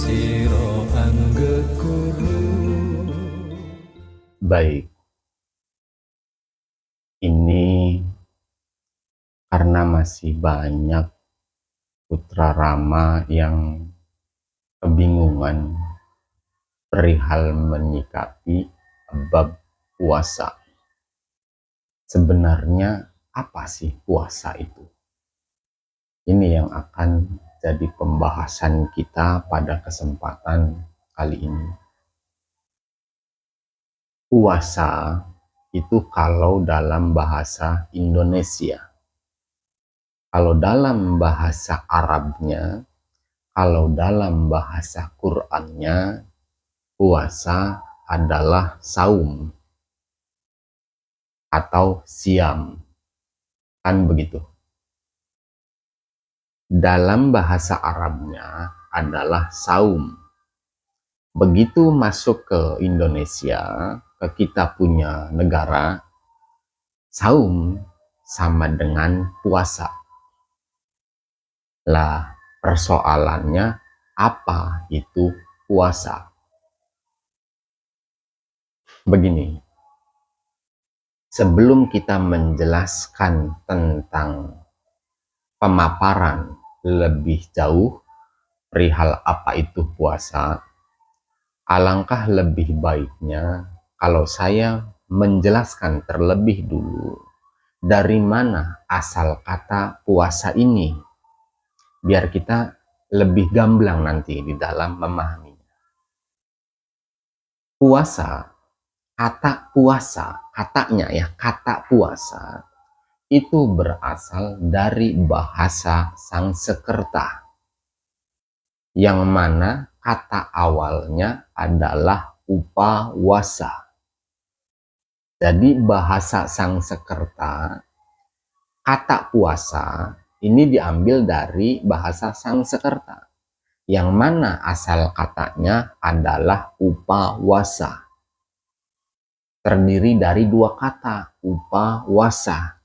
siro anggekuru. Baik, ini karena masih banyak putra Rama yang kebingungan perihal menyikapi bab puasa. Sebenarnya apa sih puasa itu? Ini yang akan jadi pembahasan kita pada kesempatan kali ini. Puasa itu kalau dalam bahasa Indonesia. Kalau dalam bahasa Arabnya, kalau dalam bahasa Qur'annya, puasa adalah saum atau siam. Kan begitu. Dalam bahasa Arabnya adalah saum. Begitu masuk ke Indonesia, ke kita punya negara, saum sama dengan puasa. Lah, persoalannya apa itu puasa? Begini, sebelum kita menjelaskan tentang pemaparan lebih jauh perihal apa itu puasa, alangkah lebih baiknya kalau saya menjelaskan terlebih dulu dari mana asal kata puasa ini, biar kita lebih gamblang nanti di dalam memahaminya. Puasa, kata puasa, kata puasa itu berasal dari bahasa Sangsekerta, yang mana kata awalnya adalah upawasa. Jadi bahasa Sangsekerta, kata puasa ini diambil dari bahasa Sangsekerta, yang mana asal katanya adalah upawasa. Terdiri dari dua kata, upawasa.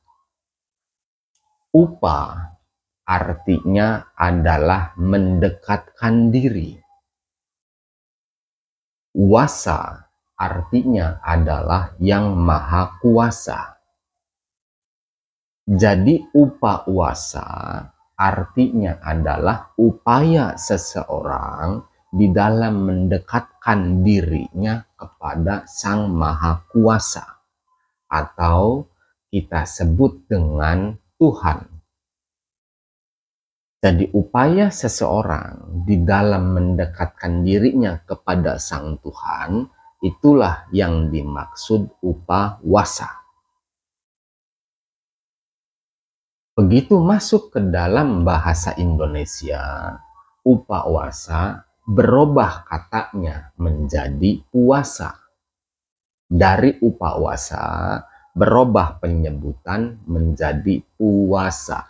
Upa artinya adalah mendekatkan diri. Wasa artinya adalah yang maha kuasa. Jadi upawasa artinya adalah upaya seseorang di dalam mendekatkan dirinya kepada Sang Maha Kuasa, atau kita sebut dengan Tuhan. Jadi upaya seseorang di dalam mendekatkan dirinya kepada Sang Tuhan, itulah yang dimaksud upawasa. Begitu masuk ke dalam bahasa Indonesia, upawasa berubah katanya menjadi puasa. Dari upawasa berubah penyebutan menjadi puasa.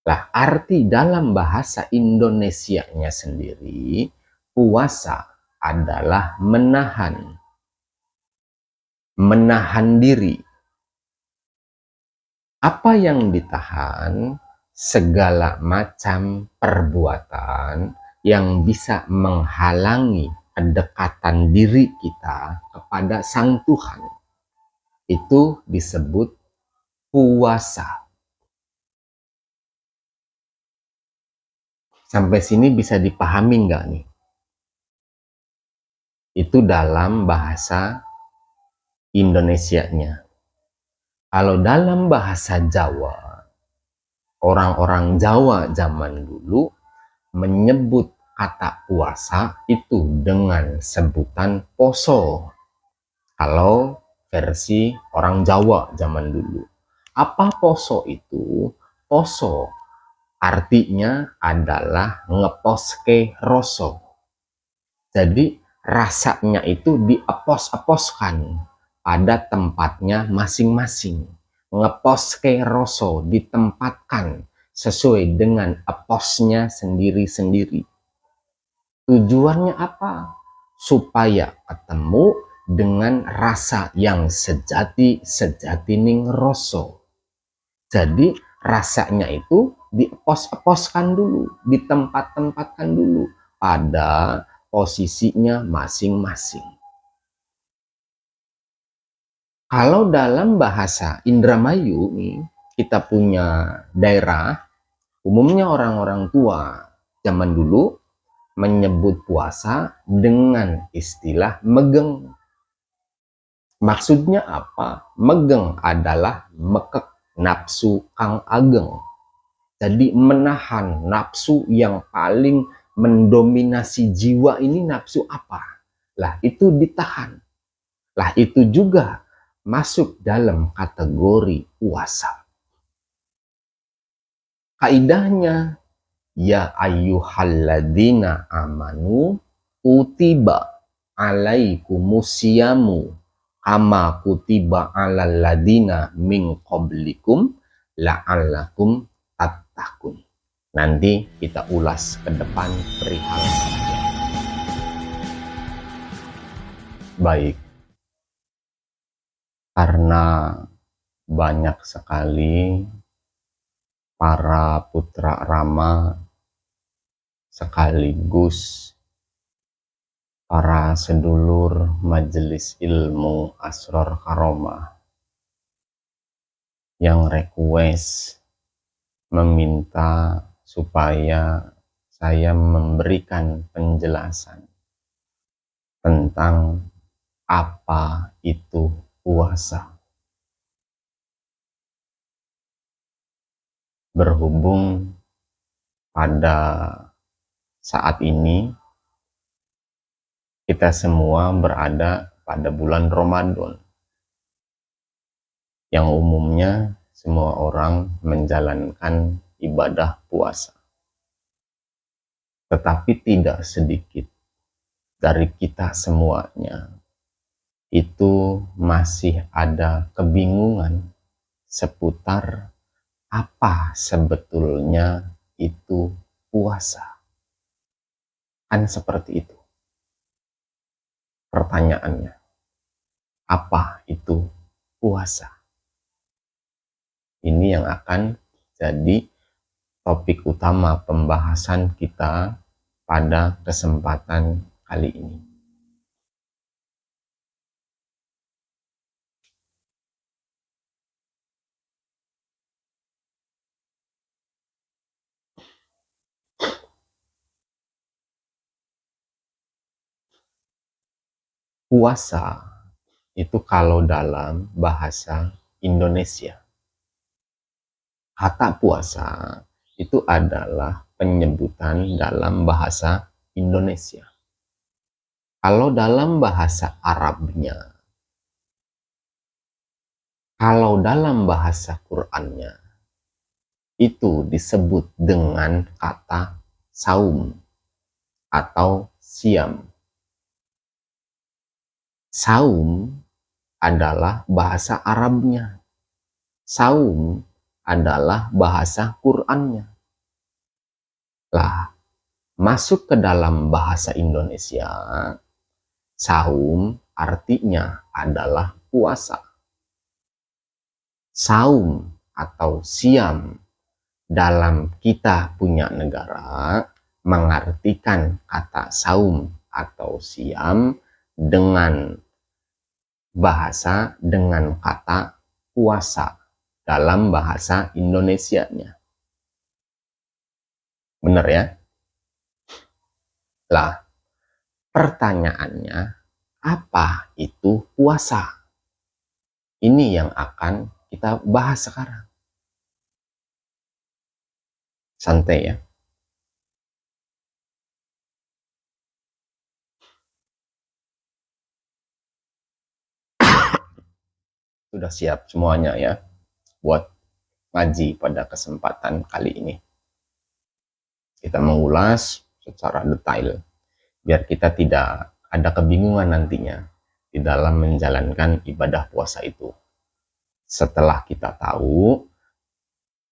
Lah, arti dalam bahasa Indonesianya sendiri, puasa adalah menahan diri. Apa yang ditahan? Segala macam perbuatan yang bisa menghalangi kedekatan diri kita kepada Sang Tuhan. Itu disebut puasa. Sampai sini bisa dipahami nggak nih? Itu dalam bahasa Indonesianya. Kalau dalam bahasa Jawa, orang-orang Jawa zaman dulu menyebut kata puasa itu dengan sebutan poso. Kalau versi orang Jawa zaman dulu. Apa poso itu? Poso artinya adalah ngeposke roso. Jadi rasanya itu diepos-eposkan pada tempatnya masing-masing. Ngeposke roso, ditempatkan sesuai dengan eposnya sendiri-sendiri. Tujuannya apa? Supaya ketemu dengan rasa yang sejatining roso. Jadi rasanya itu diepos-eposkan dulu, ditempat-tempatkan dulu. pada posisinya masing-masing. Kalau dalam bahasa Indramayu nih, kita punya daerah, umumnya orang-orang tua zaman dulu menyebut puasa dengan istilah megeng. Maksudnya apa? Megeng adalah mekek nafsu kang ageng. Jadi menahan nafsu yang paling mendominasi jiwa ini nafsu apa? Lah itu ditahan. Lah itu juga masuk dalam kategori puasa. Kaidahnya, ya ayyuhalladzina amanu kutiba alaikumusyamu kama kutiba alal ladina min qablikum la'allakum tattaqun. Nanti kita ulas ke depan perihal baik, karena banyak sekali para putra Rama sekaligus para sedulur majelis ilmu Asror Karomah yang request meminta supaya saya memberikan penjelasan tentang apa itu puasa. Berhubung pada saat ini kita semua berada pada bulan Ramadan, yang umumnya semua orang menjalankan ibadah puasa. Tetapi tidak sedikit dari kita semuanya itu masih ada kebingungan seputar apa sebetulnya itu puasa. Kan seperti itu pertanyaannya. Apa itu puasa? Ini yang akan jadi topik utama pembahasan kita pada kesempatan kali ini. Puasa itu kalau dalam bahasa Indonesia, kata puasa itu adalah penyebutan dalam bahasa Indonesia. Kalau dalam bahasa Arabnya, kalau dalam bahasa Qur'annya, itu disebut dengan kata saum atau siam. Saum adalah bahasa Arabnya. Saum adalah bahasa Qur'annya. Lah, masuk ke dalam bahasa Indonesia, saum artinya adalah puasa. Saum atau siam dalam kita punya negara mengartikan kata saum atau siam dengan bahasa dengan kata puasa dalam bahasa Indonesianya. Bener ya? Lah, pertanyaannya, apa itu puasa? Ini yang akan kita bahas sekarang. Santai ya. Sudah siap semuanya ya buat ngaji pada kesempatan kali ini. Kita mengulas secara detail biar kita tidak ada kebingungan nantinya di dalam menjalankan ibadah puasa itu. Setelah kita tahu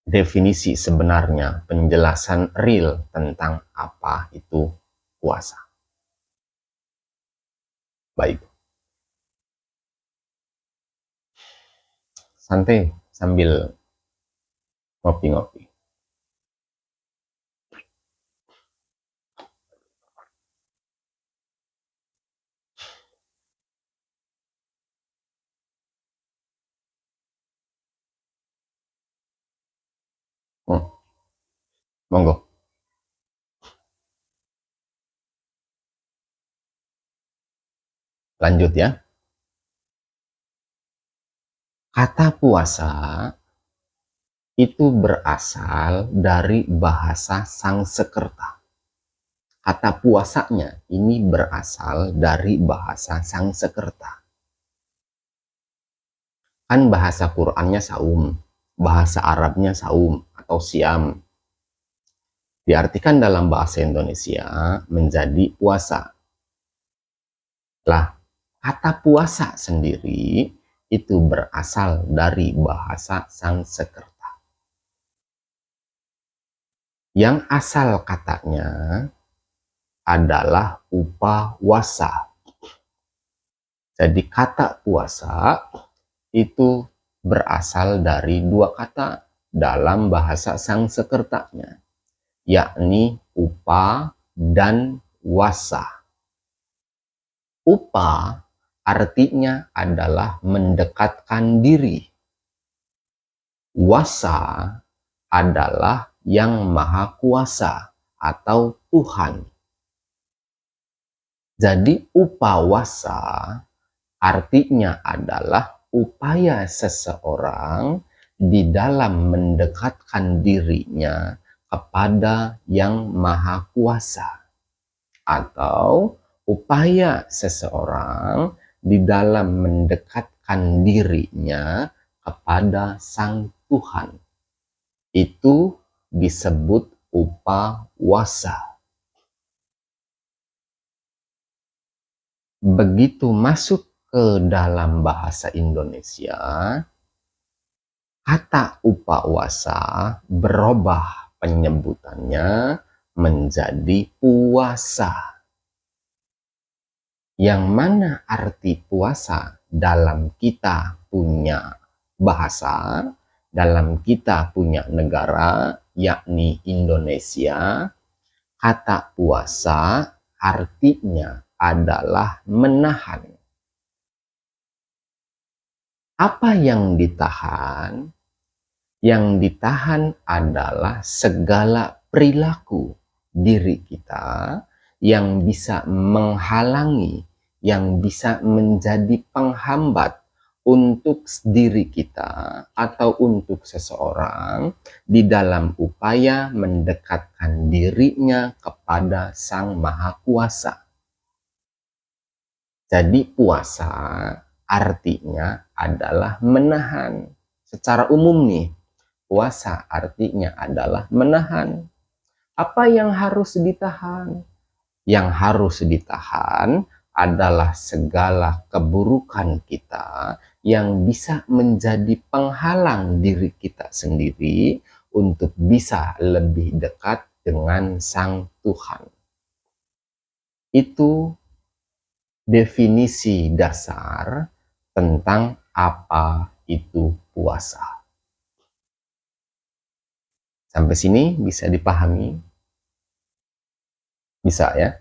definisi sebenarnya, penjelasan real tentang apa itu puasa. Baik. Santai sambil ngopi-ngopi. Monggo. Lanjut ya. Kata puasa itu berasal dari bahasa Sangsekerta. Kata puasanya ini berasal dari bahasa Sangsekerta. Kan bahasa Qur'annya saum, bahasa Arabnya saum atau siam. Diartikan dalam bahasa Indonesia menjadi puasa. Lah, kata puasa sendiri itu berasal dari bahasa Sangsekerta. Yang asal katanya adalah upawasa. Jadi kata puasa itu berasal dari dua kata dalam bahasa Sangsekertanya, yakni upa dan wasa. Upa artinya adalah mendekatkan diri. Wasa adalah yang maha kuasa atau Tuhan. Jadi upawasa artinya adalah upaya seseorang di dalam mendekatkan dirinya kepada yang maha kuasa, atau upaya seseorang di dalam mendekatkan dirinya kepada Sang Tuhan. Itu disebut upawasa. Begitu masuk ke dalam bahasa Indonesia, kata upawasa berubah penyebutannya menjadi puasa. Yang mana arti puasa dalam kita punya bahasa, dalam kita punya negara, yakni Indonesia, kata puasa artinya adalah menahan. Apa yang ditahan? Yang ditahan adalah segala perilaku diri kita yang bisa menghalangi, yang bisa menjadi penghambat untuk diri kita atau untuk seseorang di dalam upaya mendekatkan dirinya kepada Sang Maha Kuasa. Jadi puasa artinya adalah menahan. Secara umum nih, puasa artinya adalah menahan. Apa yang harus ditahan? Yang harus ditahan adalah segala keburukan kita yang bisa menjadi penghalang diri kita sendiri untuk bisa lebih dekat dengan Sang Tuhan. Itu definisi dasar tentang apa itu puasa. Sampai sini bisa dipahami? Bisa ya?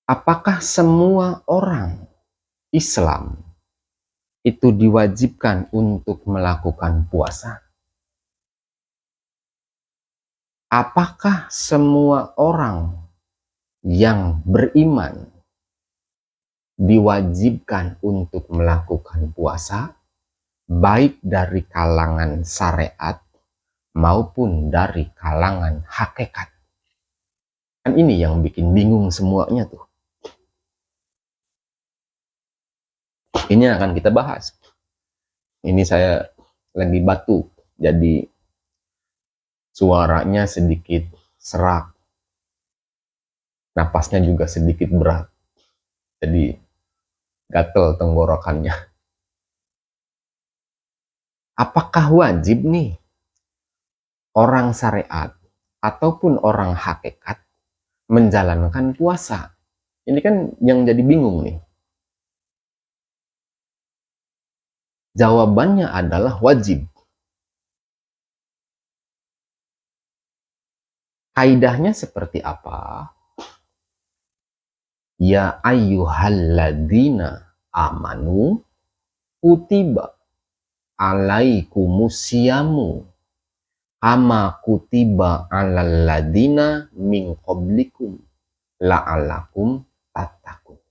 Apakah semua orang Islam itu diwajibkan untuk melakukan puasa? Apakah semua orang yang beriman diwajibkan untuk melakukan puasa, baik dari kalangan syariat maupun dari kalangan hakikat? Kan ini yang bikin bingung semuanya tuh. Ini akan kita bahas. Ini saya lagi batuk, jadi suaranya sedikit serak, napasnya juga sedikit berat, jadi gatel tenggorokannya. Apakah wajib nih orang syariat ataupun orang hakikat menjalankan puasa? Ini kan yang jadi bingung nih. Jawabannya adalah wajib. Kaidahnya seperti apa? Ya ayyuhalladzina amanu kutiba alaikumusyamu kama kutiba alal ladina min qablikum la'alakum tattaqun.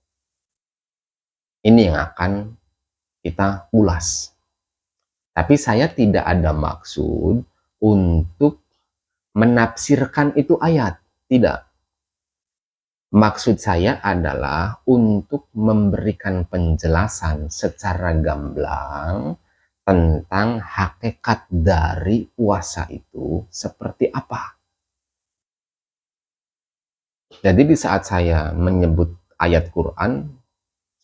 Ini yang akan kita ulas. Tapi saya tidak ada maksud untuk menafsirkan itu ayat. Tidak. Maksud saya adalah untuk memberikan penjelasan secara gamblang tentang hakikat dari puasa itu seperti apa. Jadi di saat saya menyebut ayat Quran,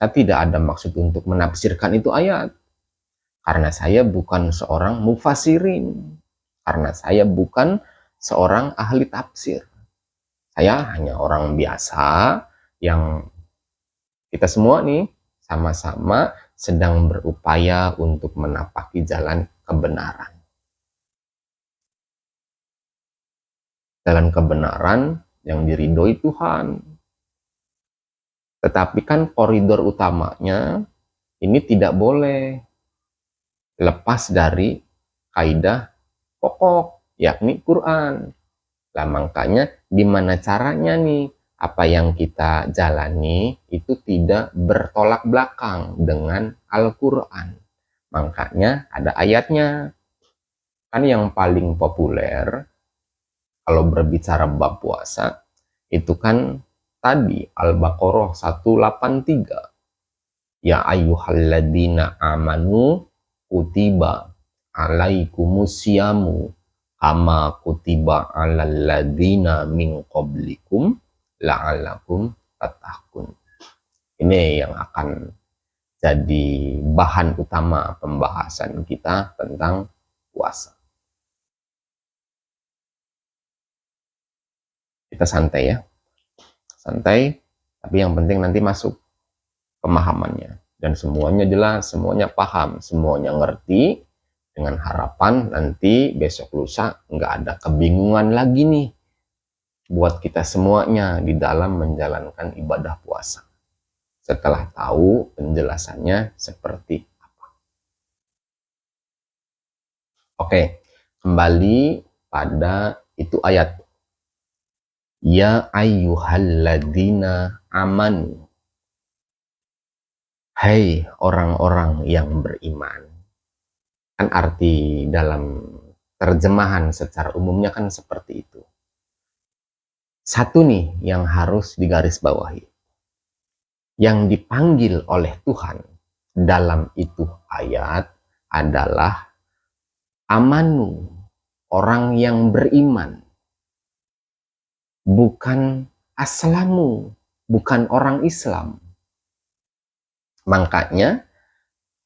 saya tidak ada maksud untuk menafsirkan itu ayat. Karena saya bukan seorang mufasirin. Karena saya bukan seorang ahli tafsir. Saya hanya orang biasa yang kita semua nih sama-sama sedang berupaya untuk menapaki jalan kebenaran. Jalan kebenaran yang diridhoi Tuhan. Tetapi kan koridor utamanya ini tidak boleh lepas dari kaidah pokok, yakni Quran. Lah makanya gimana caranya nih apa yang kita jalani itu tidak bertolak belakang dengan Al-Quran. Makanya ada ayatnya. Kan yang paling populer kalau berbicara bab puasa itu kan tadi Al-Baqarah 183. Ya ayyuhalladzina amanu kutiba alaikumusyamu kama kutiba alal ladzina min qablikum la'alakum tattaqun. Ini yang akan jadi bahan utama pembahasan kita tentang puasa. Kita santai ya. Santai, tapi yang penting nanti masuk pemahamannya. Dan semuanya jelas, semuanya paham, semuanya ngerti, dengan harapan nanti besok lusa nggak ada kebingungan lagi nih buat kita semuanya di dalam menjalankan ibadah puasa. Setelah tahu penjelasannya seperti apa. Oke, kembali pada itu ayat. Ya ayyuhalladzina amanu. Hai orang-orang yang beriman. Kan arti dalam terjemahan secara umumnya kan seperti itu. Satu nih yang harus digarisbawahi. Yang dipanggil oleh Tuhan dalam itu ayat adalah amanu, orang yang beriman. Bukan aslamu, bukan orang Islam. Makanya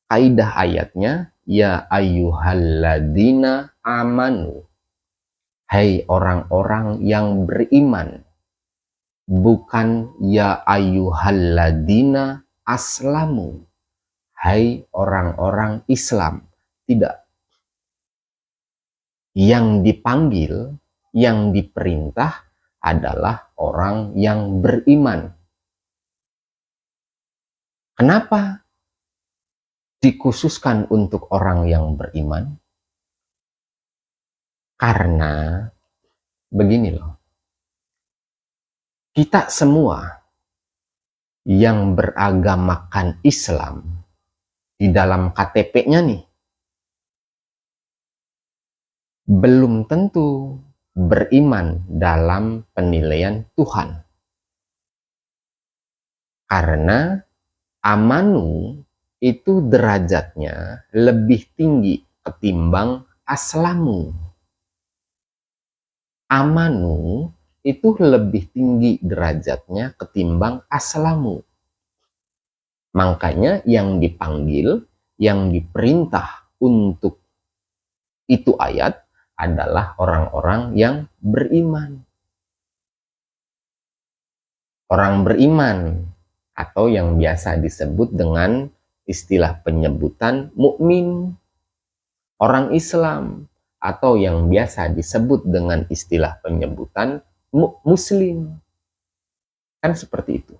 kaidah ayatnya ya ayyuhalladzina amanu. Hai orang-orang yang beriman. Bukan ya ayyuhalladzina aslamu. Hai orang-orang Islam. Tidak. Yang dipanggil, yang diperintah adalah orang yang beriman. Kenapa dikhususkan untuk orang yang beriman? Karena begini loh. Kita semua yang beragamakan Islam di dalam KTP-nya nih belum tentu beriman dalam penilaian Tuhan. Karena amanu itu derajatnya lebih tinggi ketimbang aslamu. Amanu itu lebih tinggi derajatnya ketimbang aslamu. Makanya yang dipanggil, yang diperintah untuk itu ayat adalah orang-orang yang beriman. Orang beriman atau yang biasa disebut dengan istilah penyebutan mukmin, orang Islam, atau yang biasa disebut dengan istilah penyebutan muslim. Kan seperti itu.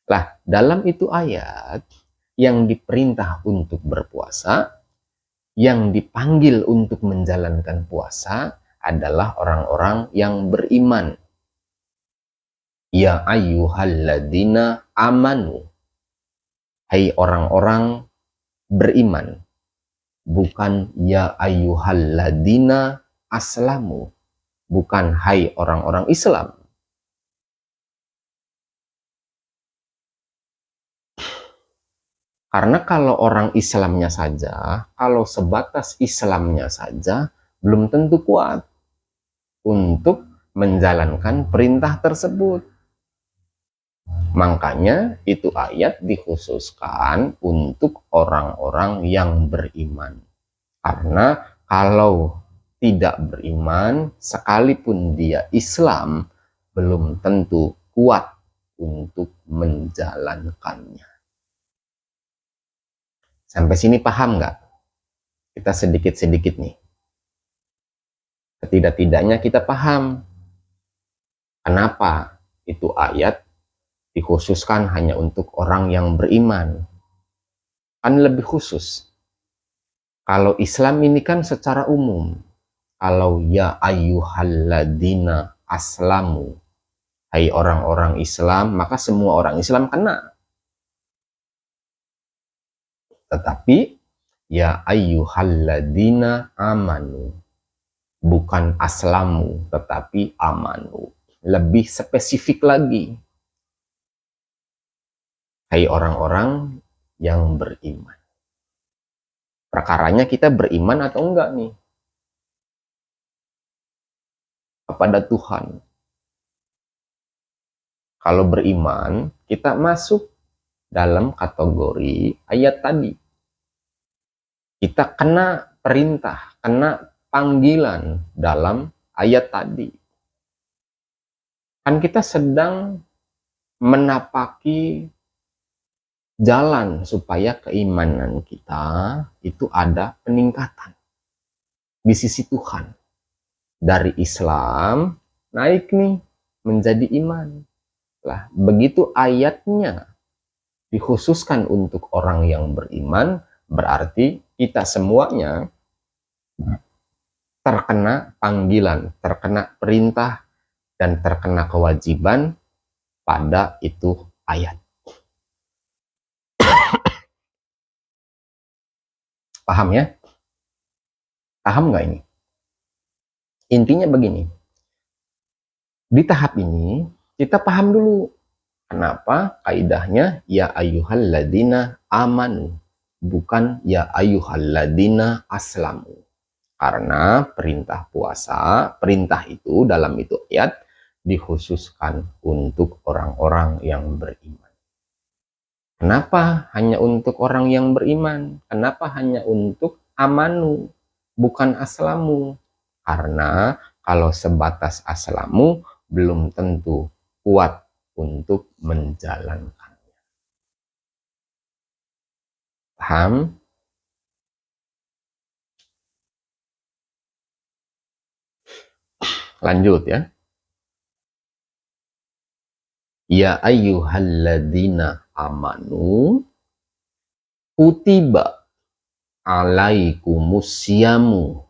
Lah, dalam itu ayat yang diperintah untuk berpuasa, yang dipanggil untuk menjalankan puasa adalah orang-orang yang beriman. Ya ayyuhalladzina amanu. Hai orang-orang beriman. Bukan ya ayyuhalladzina aslamu. Bukan hai orang-orang Islam. Karena kalau orang Islamnya saja, kalau sebatas Islamnya saja, belum tentu kuat untuk menjalankan perintah tersebut. Makanya itu ayat dikhususkan untuk orang-orang yang beriman. Karena kalau tidak beriman, sekalipun dia Islam, belum tentu kuat untuk menjalankannya. Sampai sini paham nggak? Kita sedikit-sedikit nih. Setidak-tidaknya kita paham kenapa itu ayat dikhususkan hanya untuk orang yang beriman. Kan lebih khusus. Kalau Islam ini kan secara umum. Kalau ya ayyuhalladzina aslamu. Hai orang-orang Islam, maka semua orang Islam kena. Tetapi ya ayyuhalladzina amanu. Bukan aslamu, tetapi amanu. Lebih spesifik lagi. Hai orang-orang yang beriman. Perkaranya kita beriman atau enggak nih? Kepada Tuhan. Kalau beriman, kita masuk dalam kategori ayat tadi. Kita kena perintah, kena panggilan dalam ayat tadi. Kan kita sedang menapaki jalan supaya keimanan kita itu ada peningkatan di sisi Tuhan. Dari Islam naik nih menjadi iman. Lah, begitu ayatnya dikhususkan untuk orang yang beriman, berarti kita semuanya terkena panggilan, terkena perintah, dan terkena kewajiban pada itu ayat. Paham ya? Paham nggak ini? Intinya begini. Di tahap ini, kita paham dulu. Kenapa kaidahnya ya ayyuhalladzina amanu. Bukan ya ayyuhalladzina aslamu. Karena perintah puasa, perintah itu dalam itu ayat dikhususkan untuk orang-orang yang beriman. Kenapa hanya untuk orang yang beriman? Kenapa hanya untuk amanu, bukan aslamu? Karena kalau sebatas aslamu, belum tentu kuat untuk menjalankannya. Paham? Lanjut ya. Ya ayyuhalladzina amanu kutiba alaikumusyamu,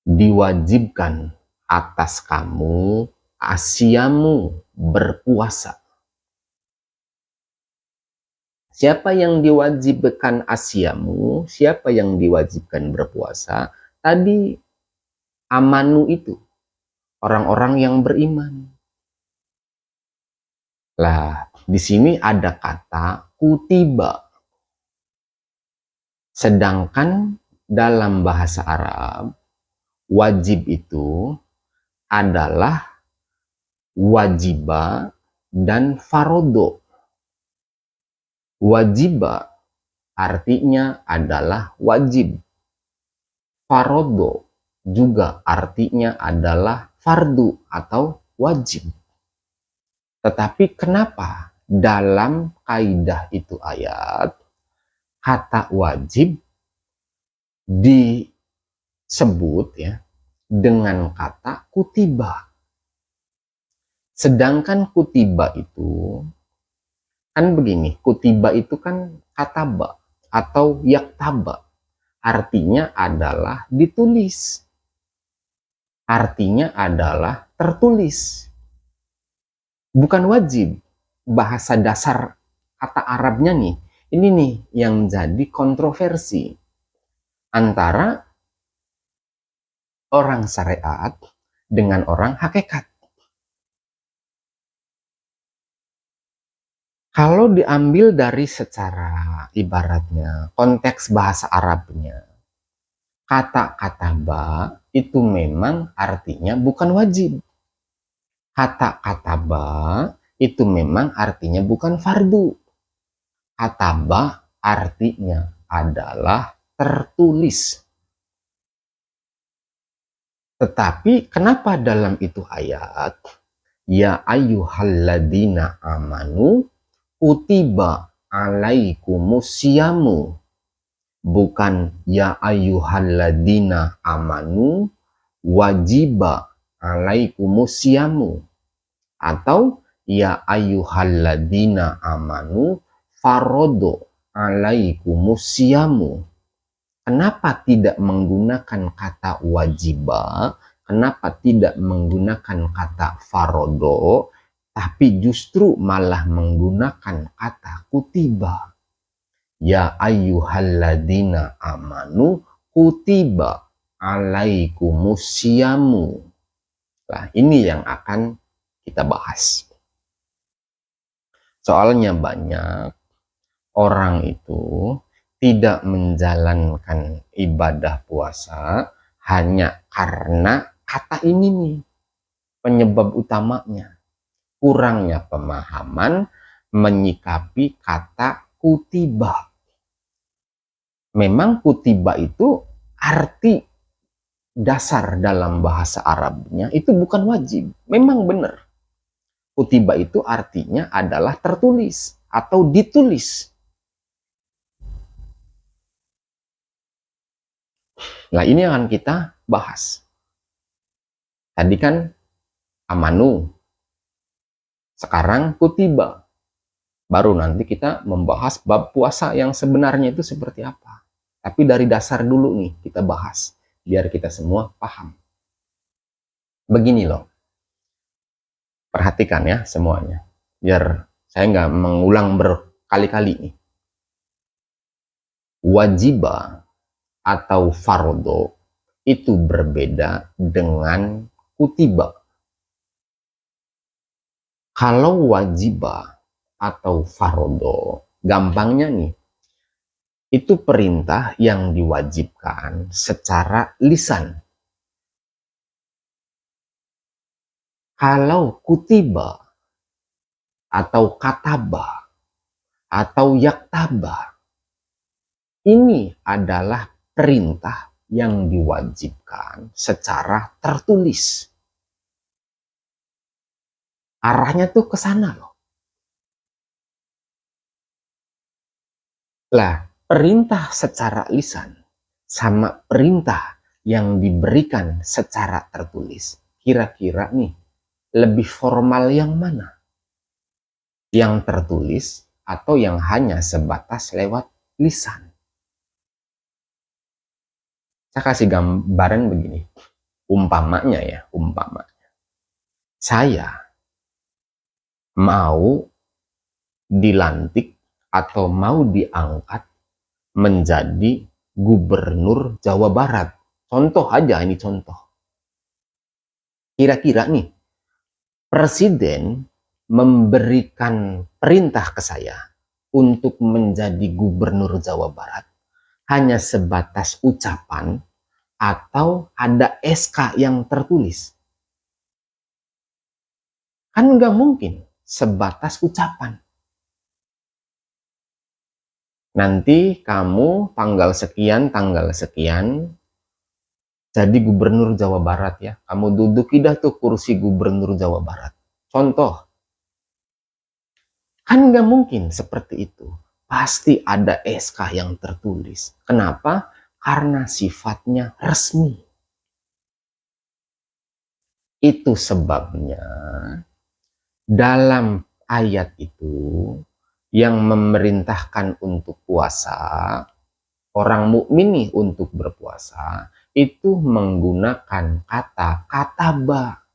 diwajibkan atas kamu asyamu, berpuasa. Siapa yang diwajibkan asyamu? Siapa yang diwajibkan berpuasa? Tadi amanu itu orang-orang yang beriman. Lah, di sini ada kata kutiba. Sedangkan dalam bahasa Arab, wajib itu adalah wajiba dan farodo. Wajiba artinya adalah wajib. Farodo juga artinya adalah fardu atau wajib. Tetapi kenapa dalam kaidah itu ayat kata wajib disebut ya dengan kata kutiba. Sedangkan kutiba itu Kan begini, kutiba itu kan kataba atau yaktaba. Artinya adalah ditulis. Artinya adalah tertulis. Bukan wajib. Bahasa dasar kata Arabnya nih. Ini nih yang jadi kontroversi antara orang syariat dengan orang hakikat. Kalau diambil dari secara ibaratnya konteks bahasa Arabnya, kata kataba itu memang artinya bukan wajib. Kata kataba itu memang artinya bukan fardu. Kataba artinya adalah tertulis. Tetapi kenapa dalam itu ayat ya ayyuhalladzina amanu kutiba alaikumusyamu, bukan ya ayyuhalladzina amanu wajiba alaikumusyamu, atau ya ayyuhalladzina amanu farodo alaikumusyamu. Kenapa tidak menggunakan kata wajiba? Kenapa tidak menggunakan kata farodo? Tapi justru malah menggunakan kata kutiba. Ya ayyuhalladzina amanu kutiba alaikumusyamu. Nah, ini yang akan kita bahas. Soalnya banyak orang itu tidak menjalankan ibadah puasa hanya karena kata ini nih, penyebab utamanya. Kurangnya pemahaman menyikapi kata kutiba. Memang kutiba itu arti dasar dalam bahasa Arabnya itu bukan wajib. Memang benar. Kutiba itu artinya adalah tertulis atau ditulis. Nah, ini akan kita bahas. Tadi kan amanu. Sekarang kutiba. Baru nanti kita membahas bab puasa yang sebenarnya itu seperti apa. Tapi dari dasar dulu nih kita bahas. Biar kita semua paham. Begini loh. Perhatikan ya semuanya. Biar saya nggak mengulang berkali-kali nih. Wajibah atau fardo itu berbeda dengan kutiba. Kalau wajibah atau fardo, gampangnya nih, itu perintah yang diwajibkan secara lisan. Kalau kutiba atau kataba atau yaktaba, ini adalah perintah yang diwajibkan secara tertulis. Arahnya tuh ke sana loh. Lah, perintah secara lisan sama perintah yang diberikan secara tertulis, kira-kira nih, lebih formal yang mana? Yang tertulis atau yang hanya sebatas lewat lisan? Saya kasih gambaran begini. Umpamanya ya, umpamanya. Saya mau dilantik atau mau diangkat menjadi gubernur Jawa Barat. Contoh aja, ini contoh. Kira-kira nih, presiden memberikan perintah ke saya untuk menjadi gubernur Jawa Barat hanya sebatas ucapan atau ada SK yang tertulis? Kan nggak mungkin sebatas ucapan. Nanti kamu tanggal sekian jadi gubernur Jawa Barat ya. Kamu duduki dah tuh kursi gubernur Jawa Barat. Contoh. Kan nggak mungkin seperti itu. Pasti ada SK yang tertulis. Kenapa? Karena sifatnya resmi. Itu sebabnya dalam ayat itu yang memerintahkan untuk puasa, orang mukmin nih untuk berpuasa, itu menggunakan kata kataba.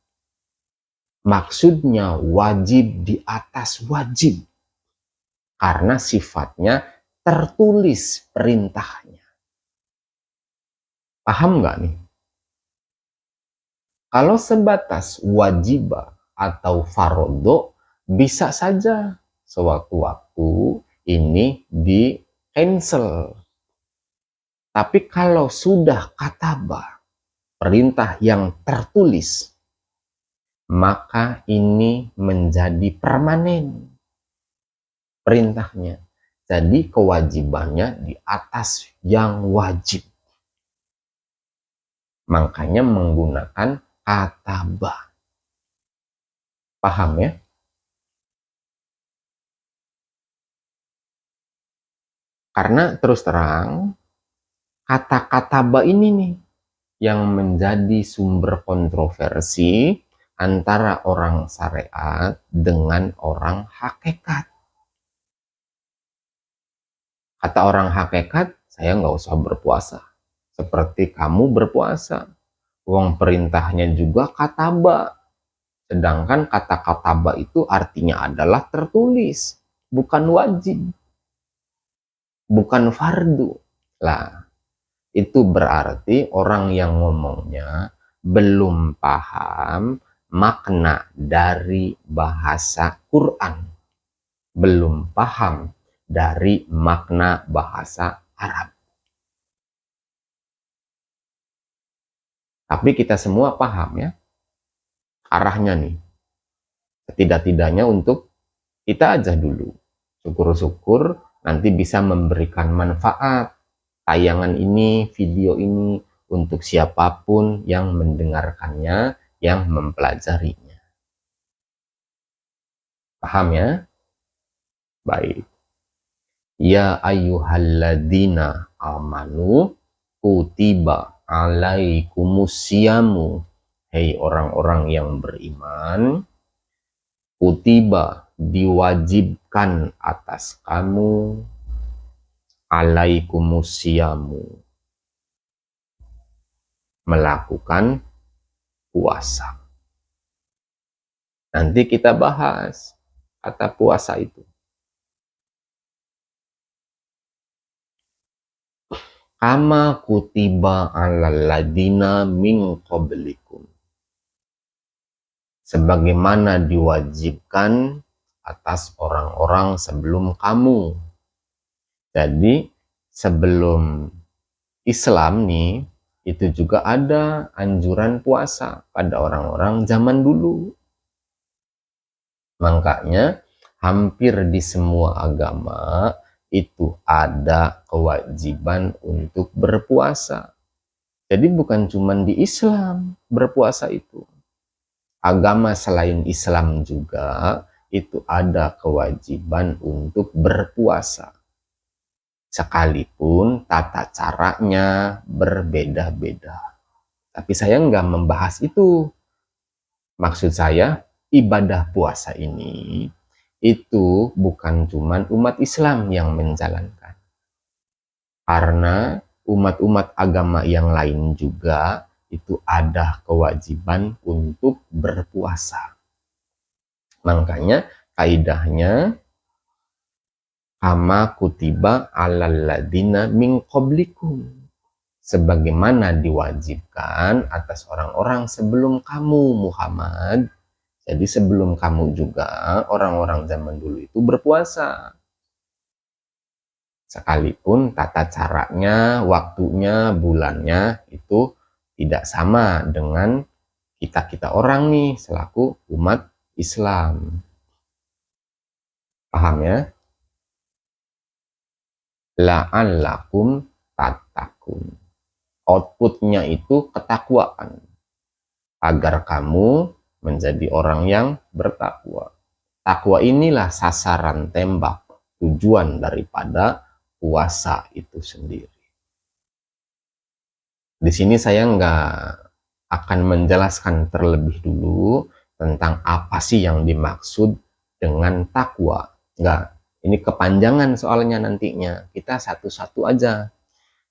Maksudnya wajib di atas wajib. Karena sifatnya tertulis perintahnya. Paham nggak nih? Kalau sebatas wajibah atau farodo, bisa saja sewaktu-waktu ini di cancel. Tapi kalau sudah kataba, perintah yang tertulis, maka ini menjadi permanen perintahnya. Jadi kewajibannya di atas yang wajib. Makanya menggunakan kataba. Paham ya? Karena terus terang, kata kataba ini nih yang menjadi sumber kontroversi antara orang syariat dengan orang hakikat. Kata orang hakikat, saya nggak usah berpuasa. Seperti kamu berpuasa. Wong perintahnya juga kataba. Sedangkan kata kataba itu artinya adalah tertulis. Bukan wajib. Bukan fardu. Lah, itu berarti orang yang ngomongnya belum paham makna dari bahasa Quran. Belum paham dari makna bahasa Arab. Tapi kita semua paham ya, arahnya nih. Setidak-tidaknya untuk kita aja dulu. Syukur-syukur nanti bisa memberikan manfaat tayangan ini, video ini untuk siapapun yang mendengarkannya, yang mempelajarinya. Paham ya? Baik. Ya ayyuhalladzina amanu kutiba alaikumusyamu. Hei orang-orang yang beriman, kutiba diwajibkan atas kamu, alaikumusyamu, melakukan puasa. Nanti kita bahas kata puasa itu. Kama kutiba alal ladina min qablikum. Sebagaimana diwajibkan atas orang-orang sebelum kamu. Jadi sebelum Islam nih, itu juga ada anjuran puasa pada orang-orang zaman dulu. Makanya hampir di semua agama itu ada kewajiban untuk berpuasa. Jadi bukan cuma di Islam berpuasa itu. Agama selain Islam juga itu ada kewajiban untuk berpuasa. Sekalipun tata caranya berbeda-beda. Tapi saya nggak membahas itu. Maksud saya, ibadah puasa ini itu bukan cuma umat Islam yang menjalankan. Karena umat-umat agama yang lain juga itu ada kewajiban untuk berpuasa. Makanya kaidahnya kama kutiba alal ladina min qablikum. Sebagaimana diwajibkan atas orang-orang sebelum kamu Muhammad. Jadi sebelum kamu juga orang-orang zaman dulu itu berpuasa. Sekalipun tata caranya, waktunya, bulannya itu tidak sama dengan kita-kita orang nih selaku umat Islam. Paham ya? La'allakum tattaqun. Outputnya itu ketakwaan. Agar kamu menjadi orang yang bertakwa. Takwa inilah sasaran tembak, tujuan daripada puasa itu sendiri. Di sini saya nggak akan menjelaskan terlebih dulu tentang apa sih yang dimaksud dengan takwa. Nggak, Ini kepanjangan soalnya nantinya. Kita satu-satu aja.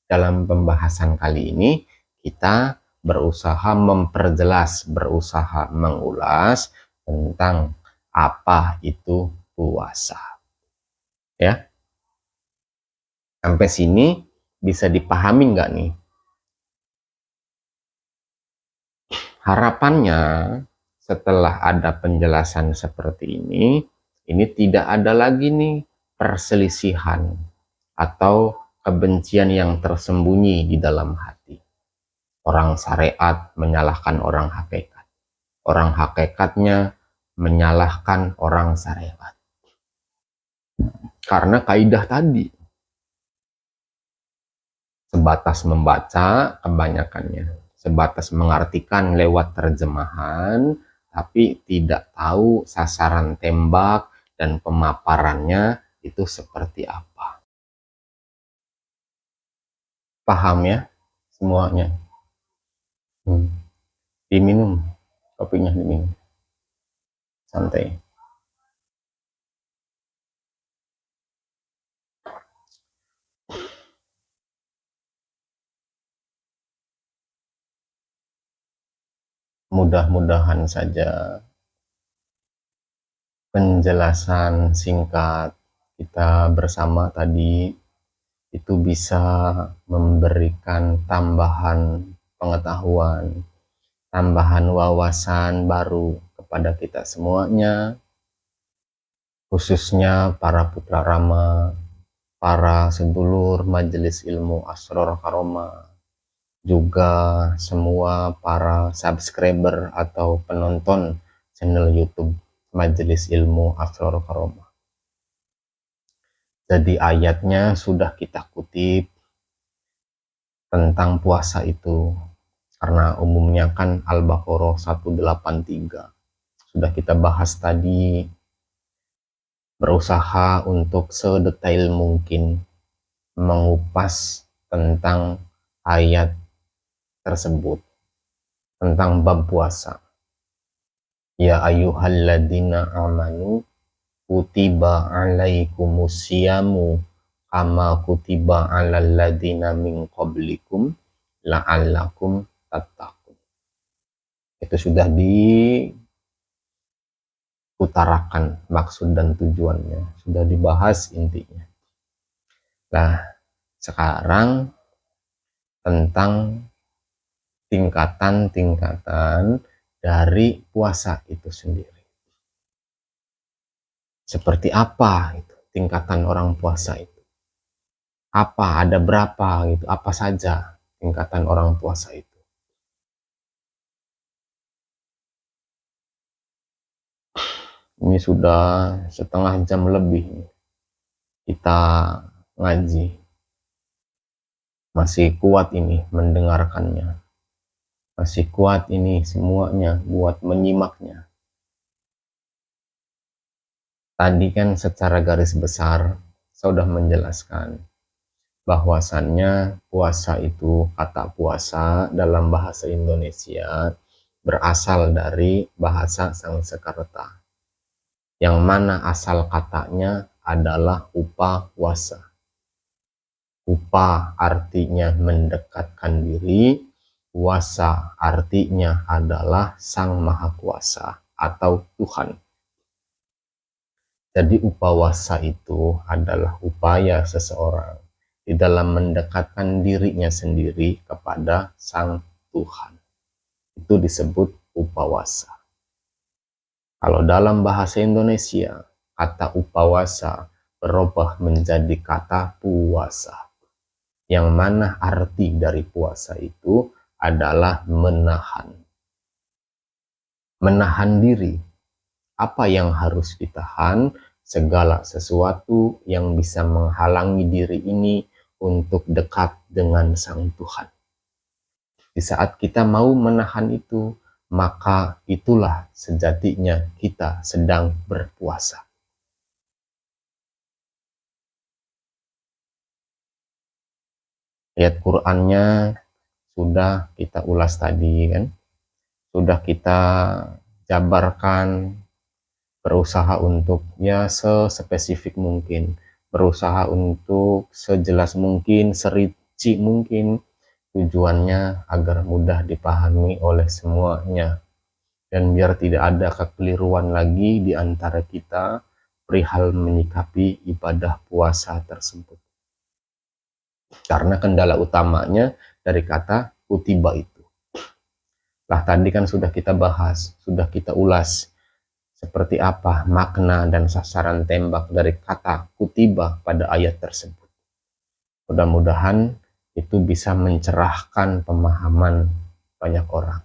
Dalam pembahasan kali ini kita berusaha memperjelas, berusaha mengulas tentang apa itu puasa. Ya. Sampai sini bisa dipahami nggak nih? Harapannya setelah ada penjelasan seperti ini tidak ada lagi nih perselisihan atau kebencian yang tersembunyi di dalam hati. Orang syariat menyalahkan orang hakikat. Orang hakikatnya menyalahkan orang syariat. Karena kaidah tadi sebatas membaca kebanyakannya, sebatas mengartikan lewat terjemahan, tapi tidak tahu sasaran tembak dan pemaparannya itu seperti apa. Paham ya semuanya? Diminum, kopinya diminum, santai. Mudah-mudahan saja penjelasan singkat kita bersama tadi itu bisa memberikan tambahan pengetahuan, tambahan wawasan baru kepada kita semuanya, khususnya para putra Rama, para sedulur Majelis Ilmu Asror Karomah, juga semua para subscriber atau penonton channel YouTube Majelis Ilmu Asror Karomah. Jadi ayatnya sudah kita kutip tentang puasa itu, karena umumnya kan Al-Baqarah 183 sudah kita bahas tadi, berusaha untuk sedetail mungkin mengupas tentang ayat tersebut, tentang bab puasa. Ya ayyuhalladzina amanu kutiba alaikumusyamu kama kutiba alal ladzina min qablikum la'allakum tattaqun. Itu sudah diutarakan maksud dan tujuannya, sudah dibahas intinya. Nah, sekarang tentang tingkatan-tingkatan dari puasa itu sendiri. Seperti apa itu tingkatan orang puasa itu? Apa, ada berapa gitu, apa saja tingkatan orang puasa itu? Ini sudah setengah jam lebih kita ngaji. Masih kuat ini mendengarkannya. Masih kuat ini semuanya buat menyimaknya. Tadi kan secara garis besar saya sudah menjelaskan bahwasannya puasa itu, kata puasa dalam bahasa Indonesia berasal dari bahasa Sanskerta, yang mana asal katanya adalah upawasa. Upa artinya mendekatkan diri, wasa artinya adalah Sang Maha Kuasa atau Tuhan. Jadi upawasa itu adalah upaya seseorang di dalam mendekatkan dirinya sendiri kepada Sang Tuhan. Itu disebut upawasa. Kalau dalam bahasa Indonesia, kata upawasa berubah menjadi kata puasa. Yang mana arti dari puasa itu adalah menahan. Menahan diri. Apa yang harus ditahan? Segala sesuatu yang bisa menghalangi diri ini untuk dekat dengan Sang Tuhan. Di saat kita mau menahan itu, maka itulah sejatinya kita sedang berpuasa. Ayat Qur'annya sudah kita ulas tadi kan, sudah kita jabarkan berusaha untuk ya sespesifik mungkin, berusaha untuk sejelas mungkin, serinci mungkin, tujuannya agar mudah dipahami oleh semuanya dan biar tidak ada kekeliruan lagi di antara kita perihal menyikapi ibadah puasa tersebut. Karena kendala utamanya dari kata kutiba itu. Lah tadi kan sudah kita bahas, sudah kita ulas seperti apa makna dan sasaran tembak dari kata kutiba pada ayat tersebut. Mudah-mudahan itu bisa mencerahkan pemahaman banyak orang.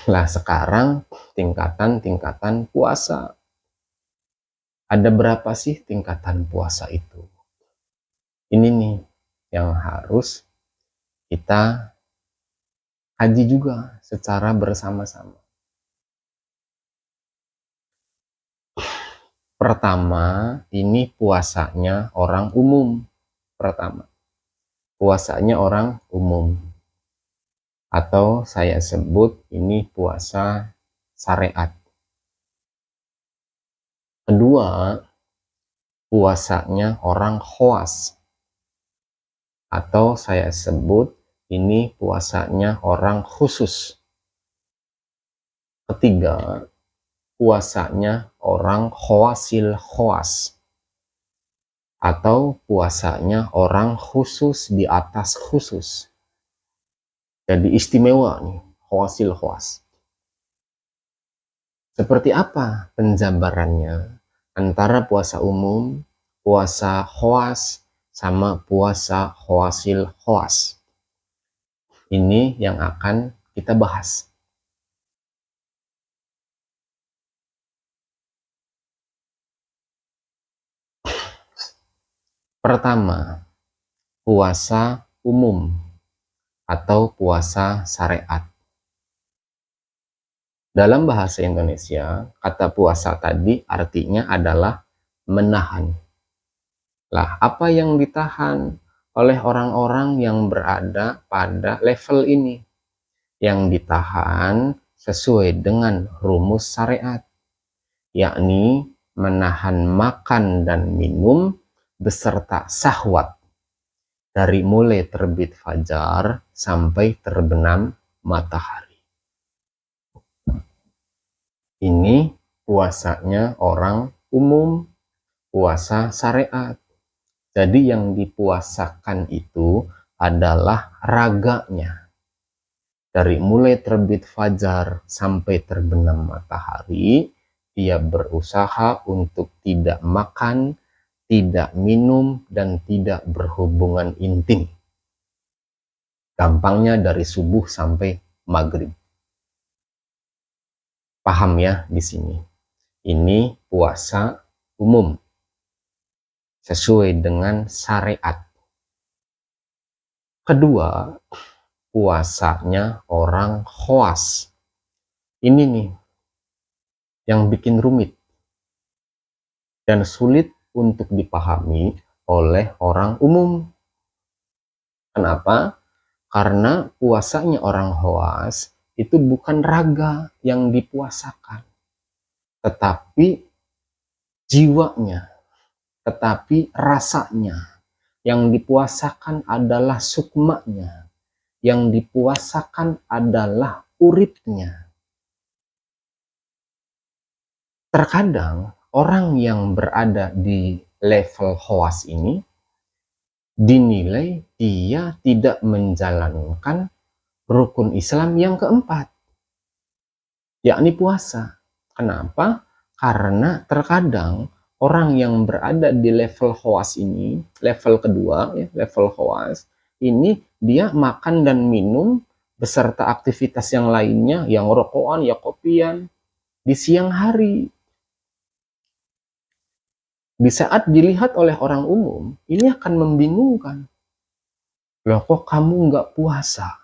Lah sekarang tingkatan-tingkatan puasa. Ada berapa sih tingkatan puasa itu? Ini nih yang harus kita kaji juga secara bersama-sama. Pertama, ini puasanya orang umum. Pertama, puasanya orang umum. Atau saya sebut ini puasa syariat. Kedua, puasanya orang khawas. Atau saya sebut ini puasanya orang khusus. Ketiga, puasanya orang khawasil khawas. Atau puasanya orang khusus di atas khusus. Jadi istimewa nih, khawasil khawas. Seperti apa penjabarannya antara puasa umum, puasa khawas, sama puasa khawasil khawas? Ini yang akan kita bahas. Pertama, puasa umum atau puasa syariat. Dalam bahasa Indonesia, kata puasa tadi artinya adalah menahan. Lah, apa yang ditahan oleh orang-orang yang berada pada level ini? Yang ditahan sesuai dengan rumus syariat, yakni menahan makan dan minum beserta syahwat dari mulai terbit fajar sampai terbenam matahari. Ini puasanya orang umum, puasa syariat. Jadi yang dipuasakan itu adalah raganya. Dari mulai terbit fajar sampai terbenam matahari, dia berusaha untuk tidak makan, tidak minum, dan tidak berhubungan intim. Gampangnya dari subuh sampai maghrib. Paham ya di sini? Ini puasa umum sesuai dengan syariat. Kedua, puasanya orang khawas. Ini nih yang bikin rumit dan sulit untuk dipahami oleh orang umum. Kenapa? Karena puasanya orang khawas itu bukan raga yang dipuasakan, tetapi jiwanya, tetapi rasanya. Yang dipuasakan adalah sukmanya, yang dipuasakan adalah uripnya. Terkadang orang yang berada di level khawas ini dinilai dia tidak menjalankan rukun Islam yang keempat, yakni puasa. Kenapa? Karena terkadang orang yang berada di level khawas ini, level kedua, ya, level khawas, ini dia makan dan minum beserta aktivitas yang lainnya, yang rokokan, ya kopian, di siang hari. Di saat dilihat oleh orang umum, ini akan membingungkan. Loh kok kamu nggak puasa?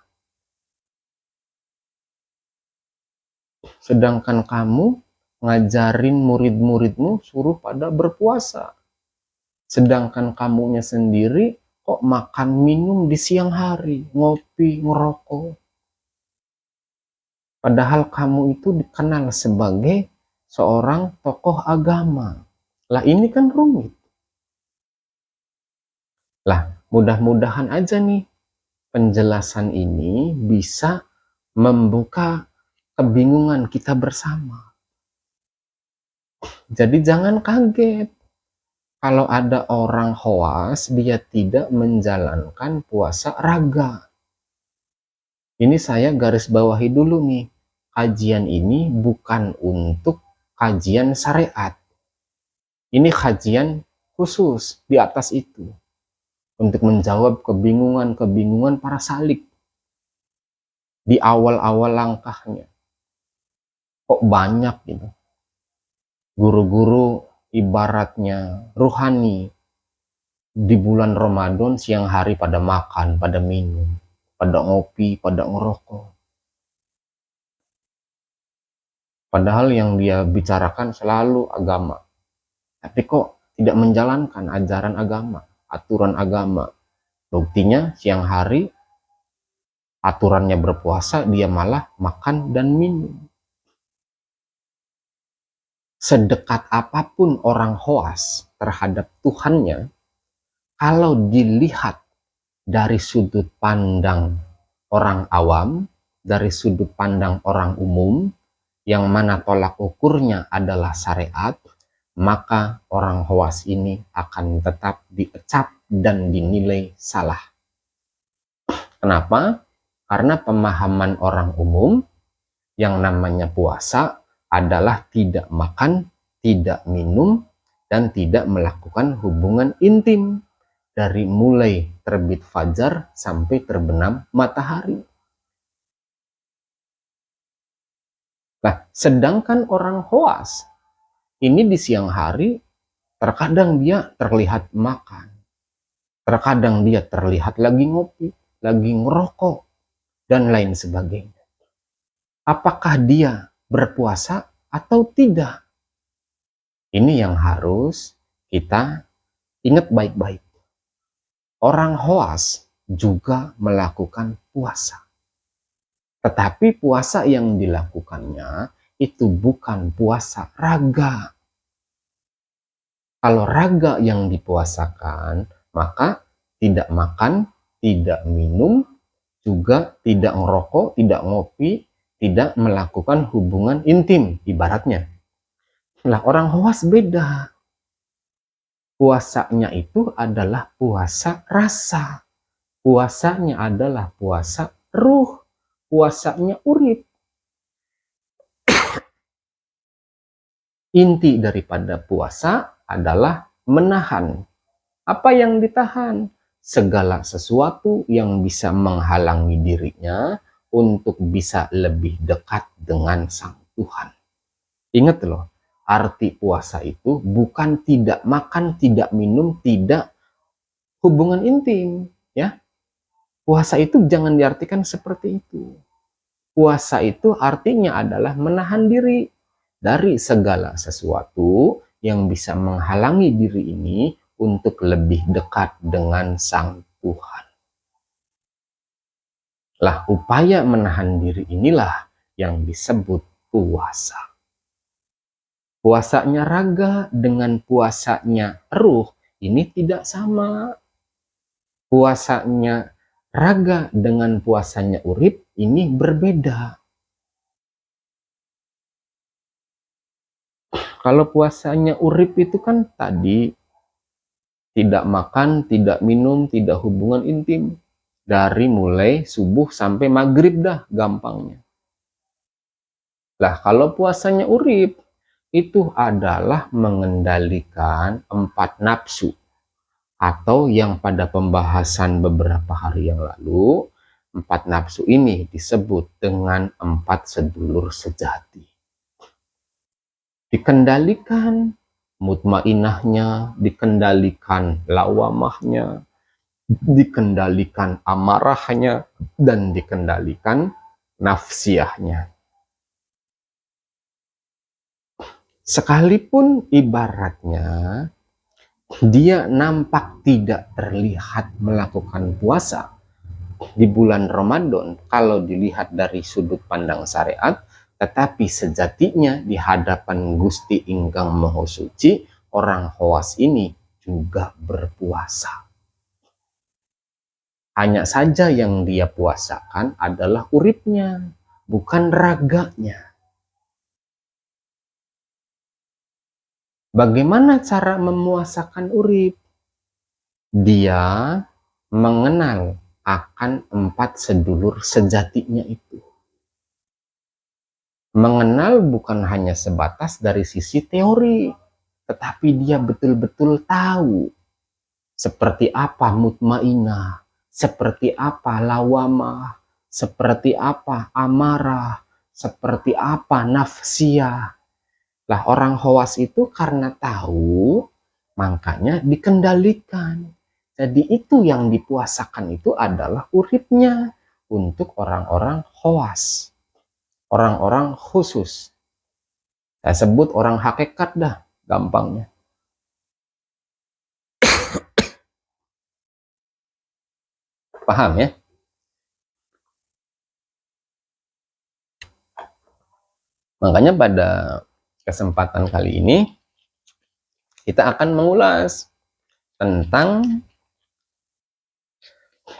Sedangkan kamu ngajarin murid-muridmu suruh pada berpuasa. Sedangkan kamunya sendiri kok makan minum di siang hari, ngopi, ngerokok. Padahal kamu itu dikenal sebagai seorang tokoh agama. Lah ini kan rumit. Lah mudah-mudahan aja nih penjelasan ini bisa membuka kebingungan kita bersama. Jadi jangan kaget kalau ada orang hoas dia tidak menjalankan puasa raga. Ini saya garis bawahi dulu nih. Kajian ini bukan untuk kajian syariat. Ini kajian khusus di atas itu. Untuk menjawab kebingungan-kebingungan para salik. Di awal-awal langkahnya. Kok banyak gitu. Guru-guru ibaratnya ruhani. Di bulan Ramadan siang hari pada makan, pada minum. Pada ngopi, pada ngerokok. Padahal yang dia bicarakan selalu agama. Tapi kok tidak menjalankan ajaran agama, aturan agama. Buktinya siang hari aturannya berpuasa, dia malah makan dan minum. Sedekat apapun orang hoas terhadap Tuhannya, kalau dilihat dari sudut pandang orang awam, dari sudut pandang orang umum, yang mana tolak ukurnya adalah syariat, maka orang hoas ini akan tetap diecap dan dinilai salah. Kenapa? Karena pemahaman orang umum yang namanya puasa adalah tidak makan, tidak minum, dan tidak melakukan hubungan intim dari mulai terbit fajar sampai terbenam matahari. Nah, sedangkan orang hoas ini di siang hari terkadang dia terlihat makan, terkadang dia terlihat lagi ngopi, lagi ngerokok, dan lain sebagainya. Apakah dia berpuasa atau tidak? Ini yang harus kita ingat baik-baik. Orang hoas juga melakukan puasa. Tetapi puasa yang dilakukannya itu bukan puasa raga. Kalau raga yang dipuasakan, maka tidak makan, tidak minum, juga tidak ngerokok, tidak ngopi, tidak melakukan hubungan intim, ibaratnya. Lah orang hoas beda. Puasanya itu adalah puasa rasa. Puasanya adalah puasa ruh. Puasanya urip. Inti daripada puasa adalah menahan. Apa yang ditahan? Segala sesuatu yang bisa menghalangi dirinya untuk bisa lebih dekat dengan Sang Tuhan. Ingat loh, arti puasa itu bukan tidak makan, tidak minum, tidak hubungan intim, ya. Puasa itu jangan diartikan seperti itu. Puasa itu artinya adalah menahan diri dari segala sesuatu yang bisa menghalangi diri ini untuk lebih dekat dengan Sang Tuhan. Lah, upaya menahan diri inilah yang disebut puasa. Puasanya raga dengan puasanya ruh ini tidak sama. Puasanya raga dengan puasanya urip ini berbeda. Kalau puasanya urip itu kan tadi tidak makan, tidak minum, tidak hubungan intim. Dari mulai subuh sampai maghrib dah gampangnya. Lah kalau puasanya urip, itu adalah mengendalikan 4 nafsu. Atau yang pada pembahasan beberapa hari yang lalu, 4 nafsu ini disebut dengan 4 sedulur sejati. Dikendalikan mutmainahnya, dikendalikan lawamahnya, dikendalikan amarahnya, dan dikendalikan nafsiyahnya. Sekalipun ibaratnya dia nampak tidak terlihat melakukan puasa, di bulan Ramadan kalau dilihat dari sudut pandang syariat, tetapi sejatinya di hadapan Gusti Ingkang Maha Suci, orang khawas ini juga berpuasa. Hanya saja yang dia puasakan adalah uripnya, bukan raganya. Bagaimana cara memuasakan urip? Dia mengenal akan 4 sedulur sejatinya itu. Mengenal bukan hanya sebatas dari sisi teori, tetapi dia betul-betul tahu seperti apa mutmainah, seperti apa lawamah, seperti apa amarah, seperti apa nafsiyah. Lah orang khawas itu karena tahu, makanya dikendalikan. Jadi itu yang dipuasakan itu adalah uripnya untuk orang-orang khawas, orang-orang khusus. Saya sebut orang hakikat dah, gampangnya. Paham ya? Makanya pada kesempatan kali ini kita akan mengulas tentang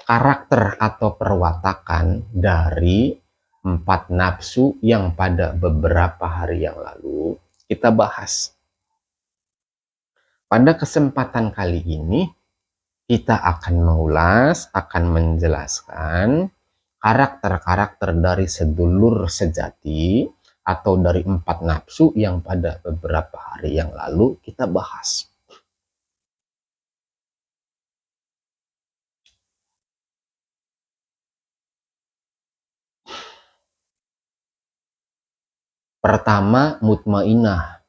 karakter atau perwatakan dari 4 nafsu yang pada beberapa hari yang lalu kita bahas. Pada kesempatan kali ini kita akan mengulas, akan menjelaskan karakter-karakter dari sedulur sejati atau dari 4 nafsu yang pada beberapa hari yang lalu kita bahas. Pertama, mutmainah.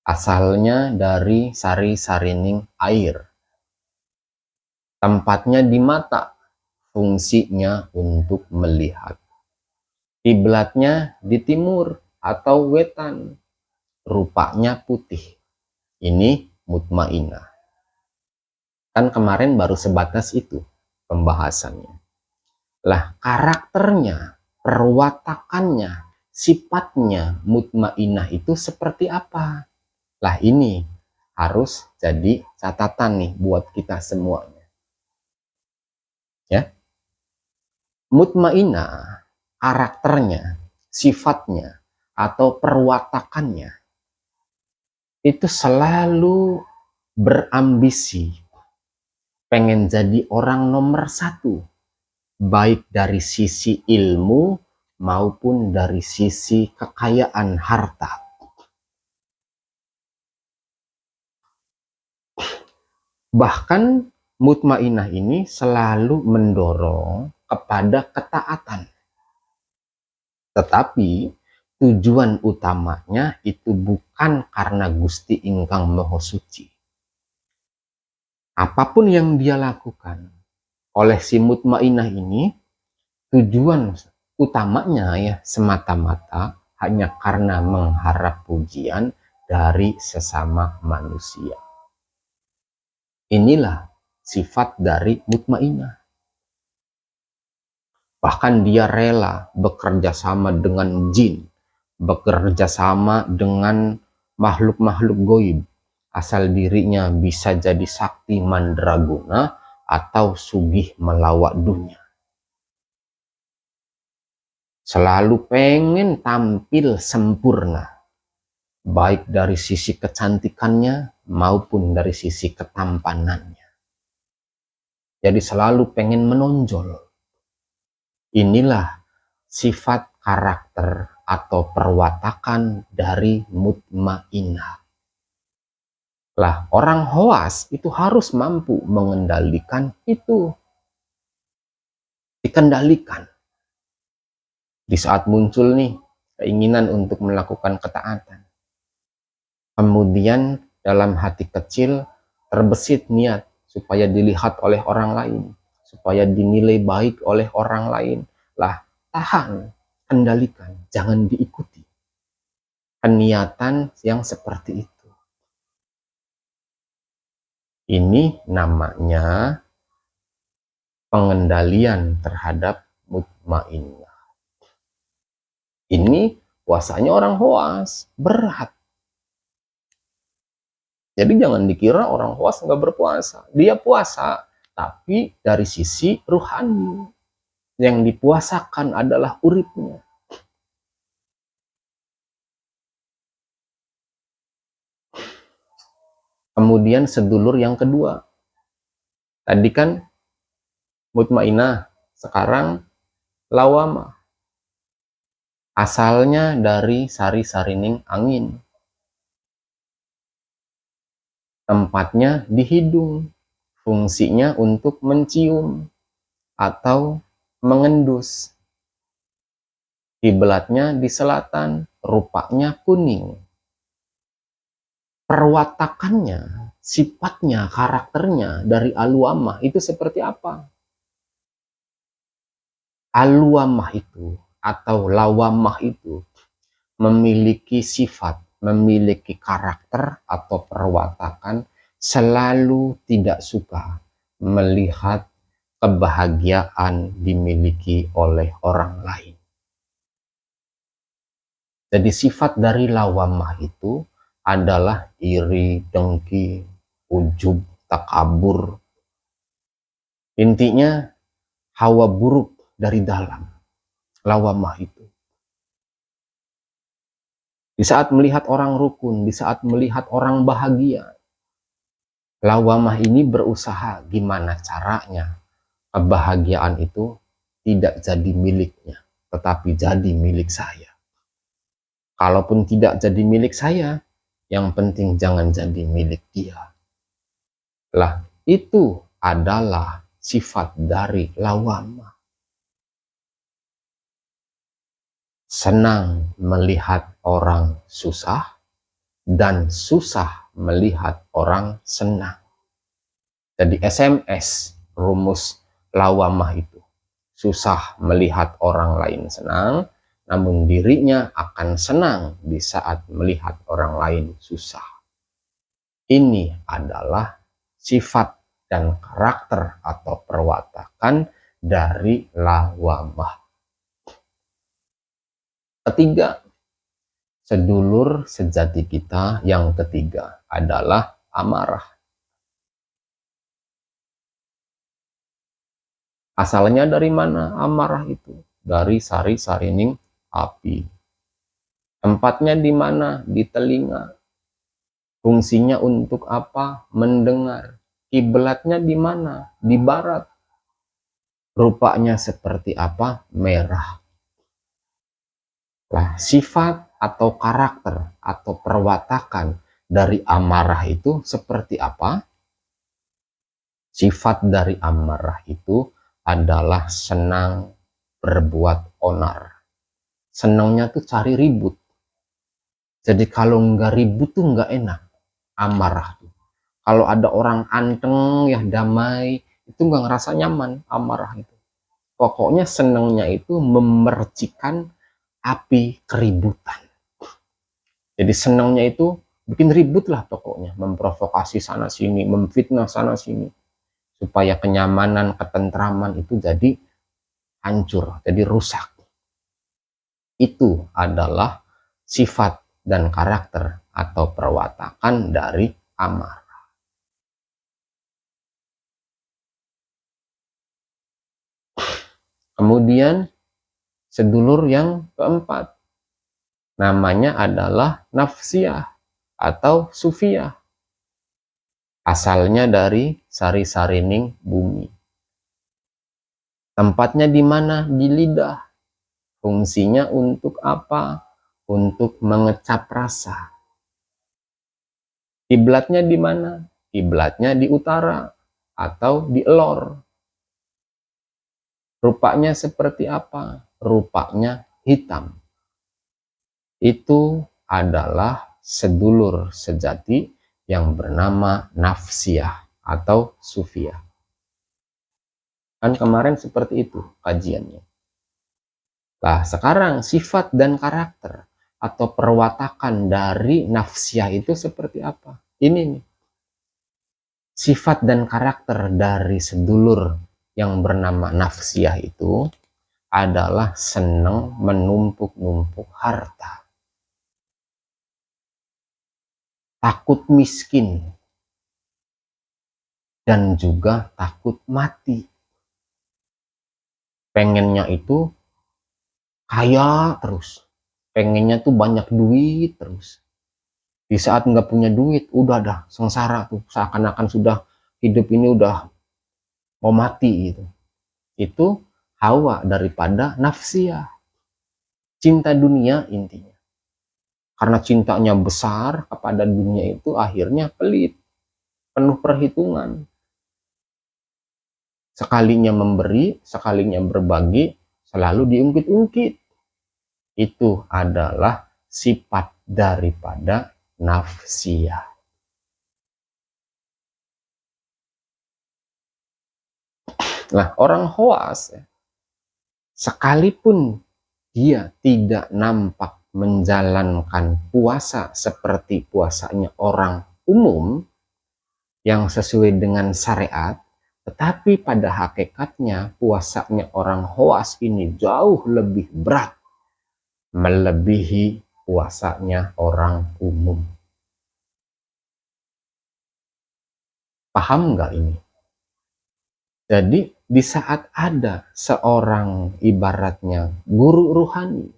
Asalnya dari sari-sarining air. Tempatnya di mata, fungsinya untuk melihat. Kiblatnya di timur atau wetan, rupanya putih. Ini mutmainah. Kan kemarin baru sebatas itu pembahasannya. Lah karakternya, perwatakannya, sifatnya mutmainah itu seperti apa? Lah ini harus jadi catatan nih buat kita semuanya. Ya. Mutmainah, karakternya, sifatnya, atau perwatakannya itu selalu berambisi pengen jadi orang nomor 1, baik dari sisi ilmu maupun dari sisi kekayaan harta. Bahkan mutmainah ini selalu mendorong kepada ketaatan. Tetapi tujuan utamanya itu bukan karena Gusti Ingkang Maha Suci. Apapun yang dia lakukan oleh si mutmainah ini, tujuan utamanya ya semata-mata hanya karena mengharap pujian dari sesama manusia. Inilah sifat dari mutmainah. Bahkan dia rela bekerja sama dengan jin, bekerja sama dengan makhluk-makhluk goib, asal dirinya bisa jadi sakti mandraguna atau sugih melawat dunia. Selalu pengen tampil sempurna, baik dari sisi kecantikannya maupun dari sisi ketampanannya. Jadi selalu pengen menonjol. Inilah sifat karakter atau perwatakan dari mutmainah. Lah, orang khawas itu harus mampu mengendalikan itu. Dikendalikan. Di saat muncul nih keinginan untuk melakukan ketaatan. Kemudian dalam hati kecil terbesit niat supaya dilihat oleh orang lain, supaya dinilai baik oleh orang lain. Lah, tahan, kendalikan, jangan diikuti keniatan yang seperti itu. Ini namanya pengendalian terhadap mutmainnah. Ini puasanya orang hoas, berat. Jadi jangan dikira orang hoas nggak berpuasa. Dia puasa, tapi dari sisi ruhani. Yang dipuasakan adalah uripnya. Kemudian sedulur yang kedua. Tadi kan mutmainah, sekarang lawamah. Asalnya dari sari-sarining angin. Tempatnya di hidung. Fungsinya untuk mencium atau mengendus. Kiblatnya di selatan, rupanya kuning. Perwatakannya, sifatnya, karakternya dari aluamah itu seperti apa? Aluamah itu atau lawamah itu memiliki sifat, memiliki karakter atau perwatakan selalu tidak suka melihat kebahagiaan dimiliki oleh orang lain. Jadi sifat dari lawamah itu adalah iri, dengki, ujub, takabur. Intinya hawa buruk dari dalam lawamah itu. Di saat melihat orang rukun, di saat melihat orang bahagia, lawamah ini berusaha gimana caranya kebahagiaan itu tidak jadi miliknya, tetapi jadi milik saya. Kalaupun tidak jadi milik saya, yang penting jangan jadi milik dia. Lah, itu adalah sifat dari lawamah. Senang melihat orang susah dan susah melihat orang senang. Jadi SMS rumus lawamah itu. Susah melihat orang lain senang, namun dirinya akan senang di saat melihat orang lain susah. Ini adalah sifat dan karakter atau perwatakan dari lawamah. Ketiga, sedulur sejati kita yang ketiga adalah amarah. Asalnya dari mana amarah itu? Dari sari-sarining api. Tempatnya di mana? Di telinga. Fungsinya untuk apa? Mendengar. Kiblatnya di mana? Di barat. Rupanya seperti apa? Merah. Nah, sifat atau karakter atau perwatakan dari amarah itu seperti apa? Sifat dari amarah itu adalah senang berbuat onar. Senangnya tuh cari ribut. Jadi kalau nggak ribut tuh nggak enak. Amarah tuh. Kalau ada orang anteng ya damai, itu nggak ngerasa nyaman amarah itu. Pokoknya senangnya itu memercikan api keributan. Jadi senangnya itu bikin ribut lah pokoknya, memprovokasi sana sini, memfitnah sana sini, supaya kenyamanan, ketentraman itu jadi hancur, jadi rusak. Itu adalah sifat dan karakter atau perwatakan dari amarah. Kemudian sedulur yang keempat, namanya adalah nafsiyah atau sufiyah. Asalnya dari sari-sarining bumi. Tempatnya di mana? Di lidah. Fungsinya untuk apa? Untuk mengecap rasa. Kiblatnya di mana? Kiblatnya di utara atau di elor. Rupanya seperti apa? Rupanya hitam. Itu adalah sedulur sejati yang bernama nafsiyah atau sufiyah. Kan kemarin seperti itu kajiannya. Nah, sekarang sifat dan karakter atau perwatakan dari nafsiyah itu seperti apa? Ini nih. Sifat dan karakter dari sedulur yang bernama nafsiyah itu adalah senang menumpuk-numpuk harta, takut miskin, dan juga takut mati. Pengennya itu kaya terus, pengennya tuh banyak duit terus. Di saat nggak punya duit, udah dah sengsara tuh, seakan-akan sudah hidup ini udah mau mati gitu. Itu hawa daripada nafsiyah, cinta dunia intinya. Karena cintanya besar kepada dunia itu akhirnya pelit, penuh perhitungan. Sekalinya memberi, sekalinya berbagi, selalu diungkit-ungkit. Itu adalah sifat daripada nafsiyah. Nah, orang khawas, sekalipun dia tidak nampak menjalankan puasa seperti puasanya orang umum yang sesuai dengan syariat, tetapi pada hakikatnya puasanya orang khawas ini jauh lebih berat melebihi puasanya orang umum. Paham nggak ini? Jadi di saat ada seorang ibaratnya guru ruhani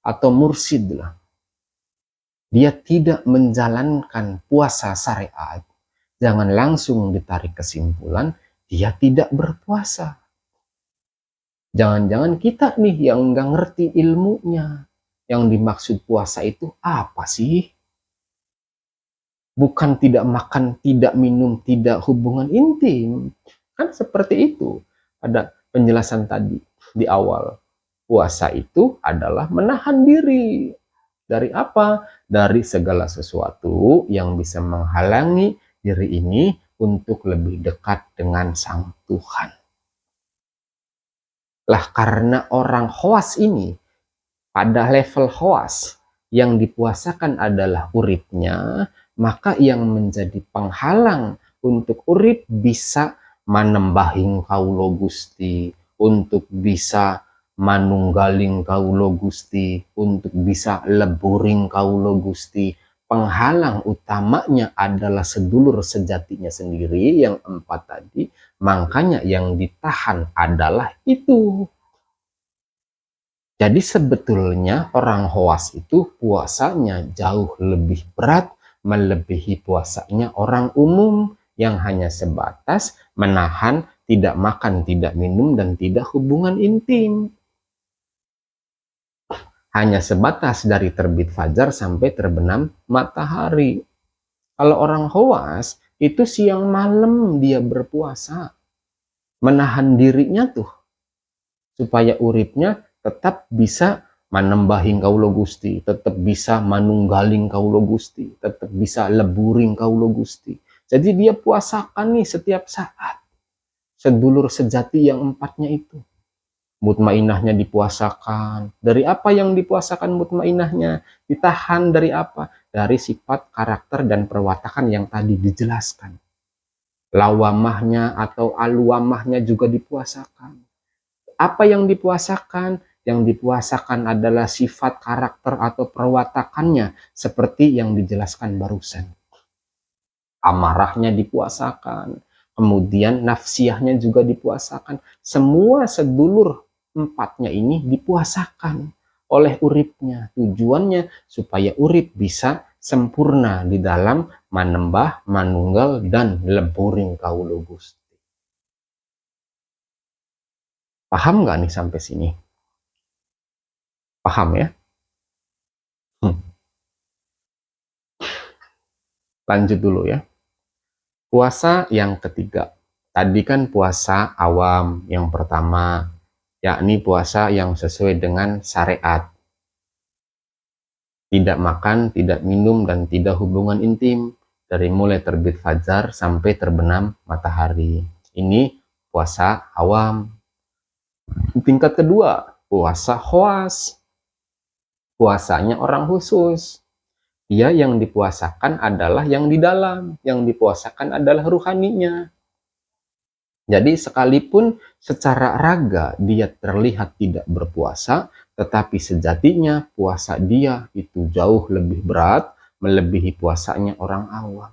atau mursyid lah, dia tidak menjalankan puasa syariat, jangan langsung ditarik kesimpulan dia tidak berpuasa. Jangan-jangan kita nih yang nggak ngerti ilmunya. Yang dimaksud puasa itu apa sih? Bukan tidak makan, tidak minum, tidak hubungan intim. Kan seperti itu. Ada penjelasan tadi di awal. Puasa itu adalah menahan diri. Dari apa? Dari segala sesuatu yang bisa menghalangi diri ini untuk lebih dekat dengan Sang Tuhan. Lah karena orang khawas ini, pada level khawas, yang dipuasakan adalah uripnya, maka yang menjadi penghalang untuk urip bisa manembahing kaulo Gusti, untuk bisa manunggaling kaulo Gusti, untuk bisa leburing kaulo Gusti. Penghalang utamanya adalah sedulur sejatinya sendiri yang 4 tadi, makanya yang ditahan adalah itu. Jadi sebetulnya orang khawas itu puasanya jauh lebih berat melebihi puasanya orang umum yang hanya sebatas menahan tidak makan, tidak minum, dan tidak hubungan intim. Hanya sebatas dari terbit fajar sampai terbenam matahari. Kalau orang khawas itu siang malam dia berpuasa. Menahan dirinya tuh supaya uripnya tetap bisa manembahing kaulo Gusti, tetap bisa manunggaling kaulo Gusti, tetap bisa leburing kaulo Gusti. Jadi dia puasakan nih setiap saat. Sedulur sejati yang 4-nya itu. Mutmainahnya dipuasakan. Dari apa yang dipuasakan mutmainahnya? Ditahan dari apa? Dari sifat, karakter, dan perwatakan yang tadi dijelaskan. Lawamahnya atau aluamahnya juga dipuasakan. Apa yang dipuasakan? Yang dipuasakan adalah sifat, karakter, atau perwatakannya seperti yang dijelaskan barusan. Amarahnya dipuasakan, kemudian nafsiyahnya juga dipuasakan. Semua sedulur 4-nya ini dipuasakan oleh uripnya. Tujuannya supaya urip bisa sempurna di dalam manembah, manunggal, dan leburing kaulo Gusti. Paham nggak nih sampai sini? Paham ya? Lanjut dulu ya. Puasa yang ketiga. Tadi kan puasa awam yang pertama, yakni puasa yang sesuai dengan syariat. Tidak makan, tidak minum, dan tidak hubungan intim. Dari mulai terbit fajar sampai terbenam matahari. Ini puasa awam. Tingkat kedua, puasa khawas. Puasanya orang khusus. Dia yang dipuasakan adalah yang di dalam, yang dipuasakan adalah ruhaninya. Jadi sekalipun secara raga dia terlihat tidak berpuasa, tetapi sejatinya puasa dia itu jauh lebih berat, melebihi puasanya orang awam.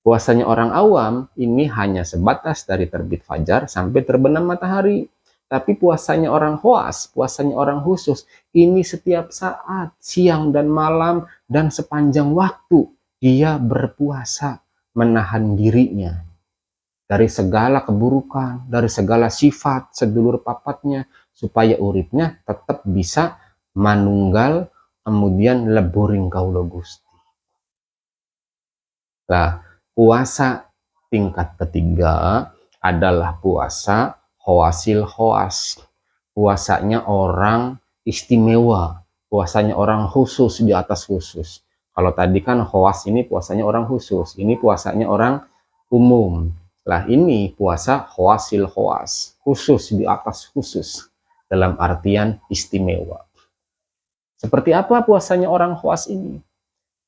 Puasanya orang awam ini hanya sebatas dari terbit fajar sampai terbenam matahari. Tapi puasanya orang khawas, puasanya orang khusus, ini setiap saat, siang dan malam, dan sepanjang waktu dia berpuasa, menahan dirinya dari segala keburukan, dari segala sifat sedulur papatnya, supaya uripnya tetap bisa manunggal, kemudian leburing kaula Gusti. Nah, puasa tingkat ketiga adalah puasa khawasil khawas. Puasanya orang istimewa, puasanya orang khusus di atas khusus. Kalau tadi kan khawas ini puasanya orang khusus, ini puasanya orang umum. Lah ini puasa khawasil khawas, khusus di atas khusus, dalam artian istimewa. Seperti apa puasanya orang khawas ini?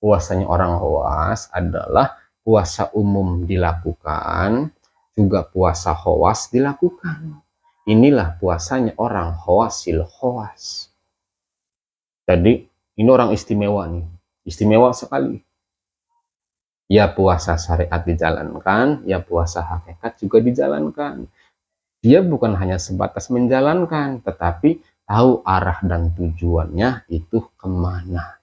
Puasanya orang khawas adalah puasa umum dilakukan, juga puasa khawas dilakukan. Inilah puasanya orang khawasil khawas. Jadi ini orang istimewa nih, istimewa sekali. Ya puasa syariat dijalankan, ya puasa hakikat juga dijalankan. Dia bukan hanya sebatas menjalankan, tetapi tahu arah dan tujuannya itu kemana.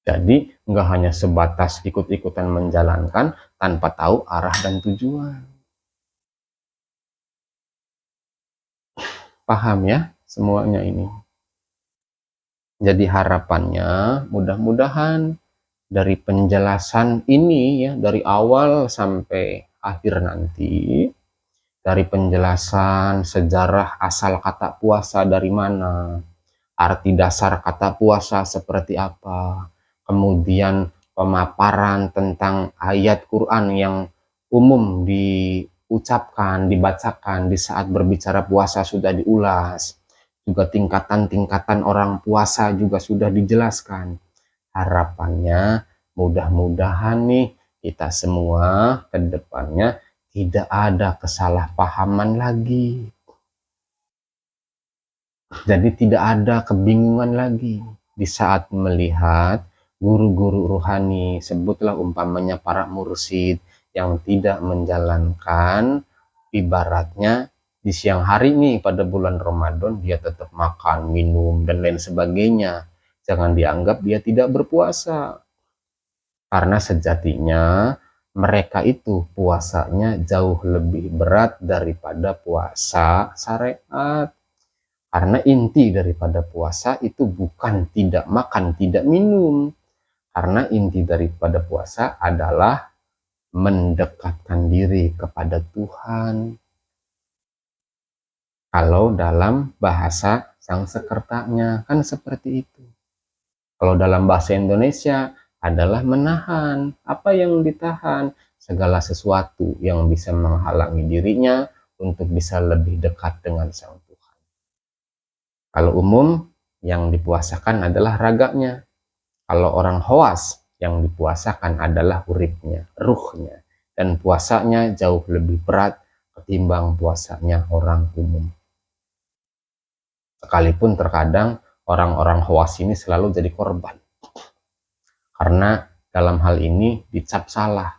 Jadi nggak hanya sebatas ikut-ikutan menjalankan tanpa tahu arah dan tujuan. Paham ya semuanya ini? Jadi harapannya mudah-mudahan dari penjelasan ini ya, dari awal sampai akhir nanti, dari penjelasan sejarah asal kata puasa dari mana, arti dasar kata puasa seperti apa, kemudian pemaparan tentang ayat Quran yang umum diucapkan, dibacakan di saat berbicara puasa sudah diulas, juga tingkatan-tingkatan orang puasa juga sudah dijelaskan. Harapannya mudah-mudahan nih kita semua ke depannya tidak ada kesalahpahaman lagi. Jadi tidak ada kebingungan lagi di saat melihat guru-guru rohani, sebutlah umpamanya para mursyid yang tidak menjalankan, ibaratnya di siang hari nih pada bulan Ramadan dia tetap makan, minum, dan lain sebagainya. Jangan dianggap dia tidak berpuasa. Karena sejatinya mereka itu puasanya jauh lebih berat daripada puasa syariat. Karena inti daripada puasa itu bukan tidak makan, tidak minum. Karena inti daripada puasa adalah mendekatkan diri kepada Tuhan. Kalau dalam bahasa Sangsekertanya kan seperti itu. Kalau dalam bahasa Indonesia adalah menahan. Apa yang ditahan? Segala sesuatu yang bisa menghalangi dirinya untuk bisa lebih dekat dengan Sang Tuhan. Kalau umum, yang dipuasakan adalah raganya. Kalau orang khawas, yang dipuasakan adalah uripnya, ruhnya. Dan puasanya jauh lebih berat ketimbang puasanya orang umum. Sekalipun terkadang orang-orang khawas ini selalu jadi korban. Karena dalam hal ini dicap salah.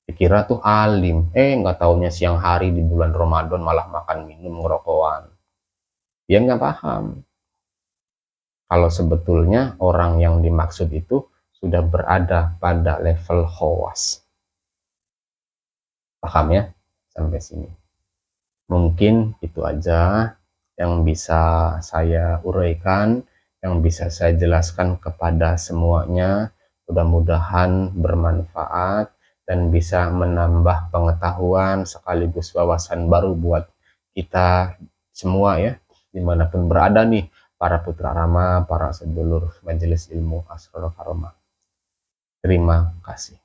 Dikira tuh alim. Nggak taunya siang hari di bulan Ramadan malah makan minum ngerokokan. Dia nggak paham kalau sebetulnya orang yang dimaksud itu sudah berada pada level khawas. Paham ya? Sampai sini. Mungkin itu aja yang bisa saya uraikan, yang bisa saya jelaskan kepada semuanya. Mudah-mudahan bermanfaat dan bisa menambah pengetahuan sekaligus wawasan baru buat kita semua ya, dimanapun berada nih, para putra Rama, para sedulur Majelis Ilmu Asrorul Karomah. Terima kasih.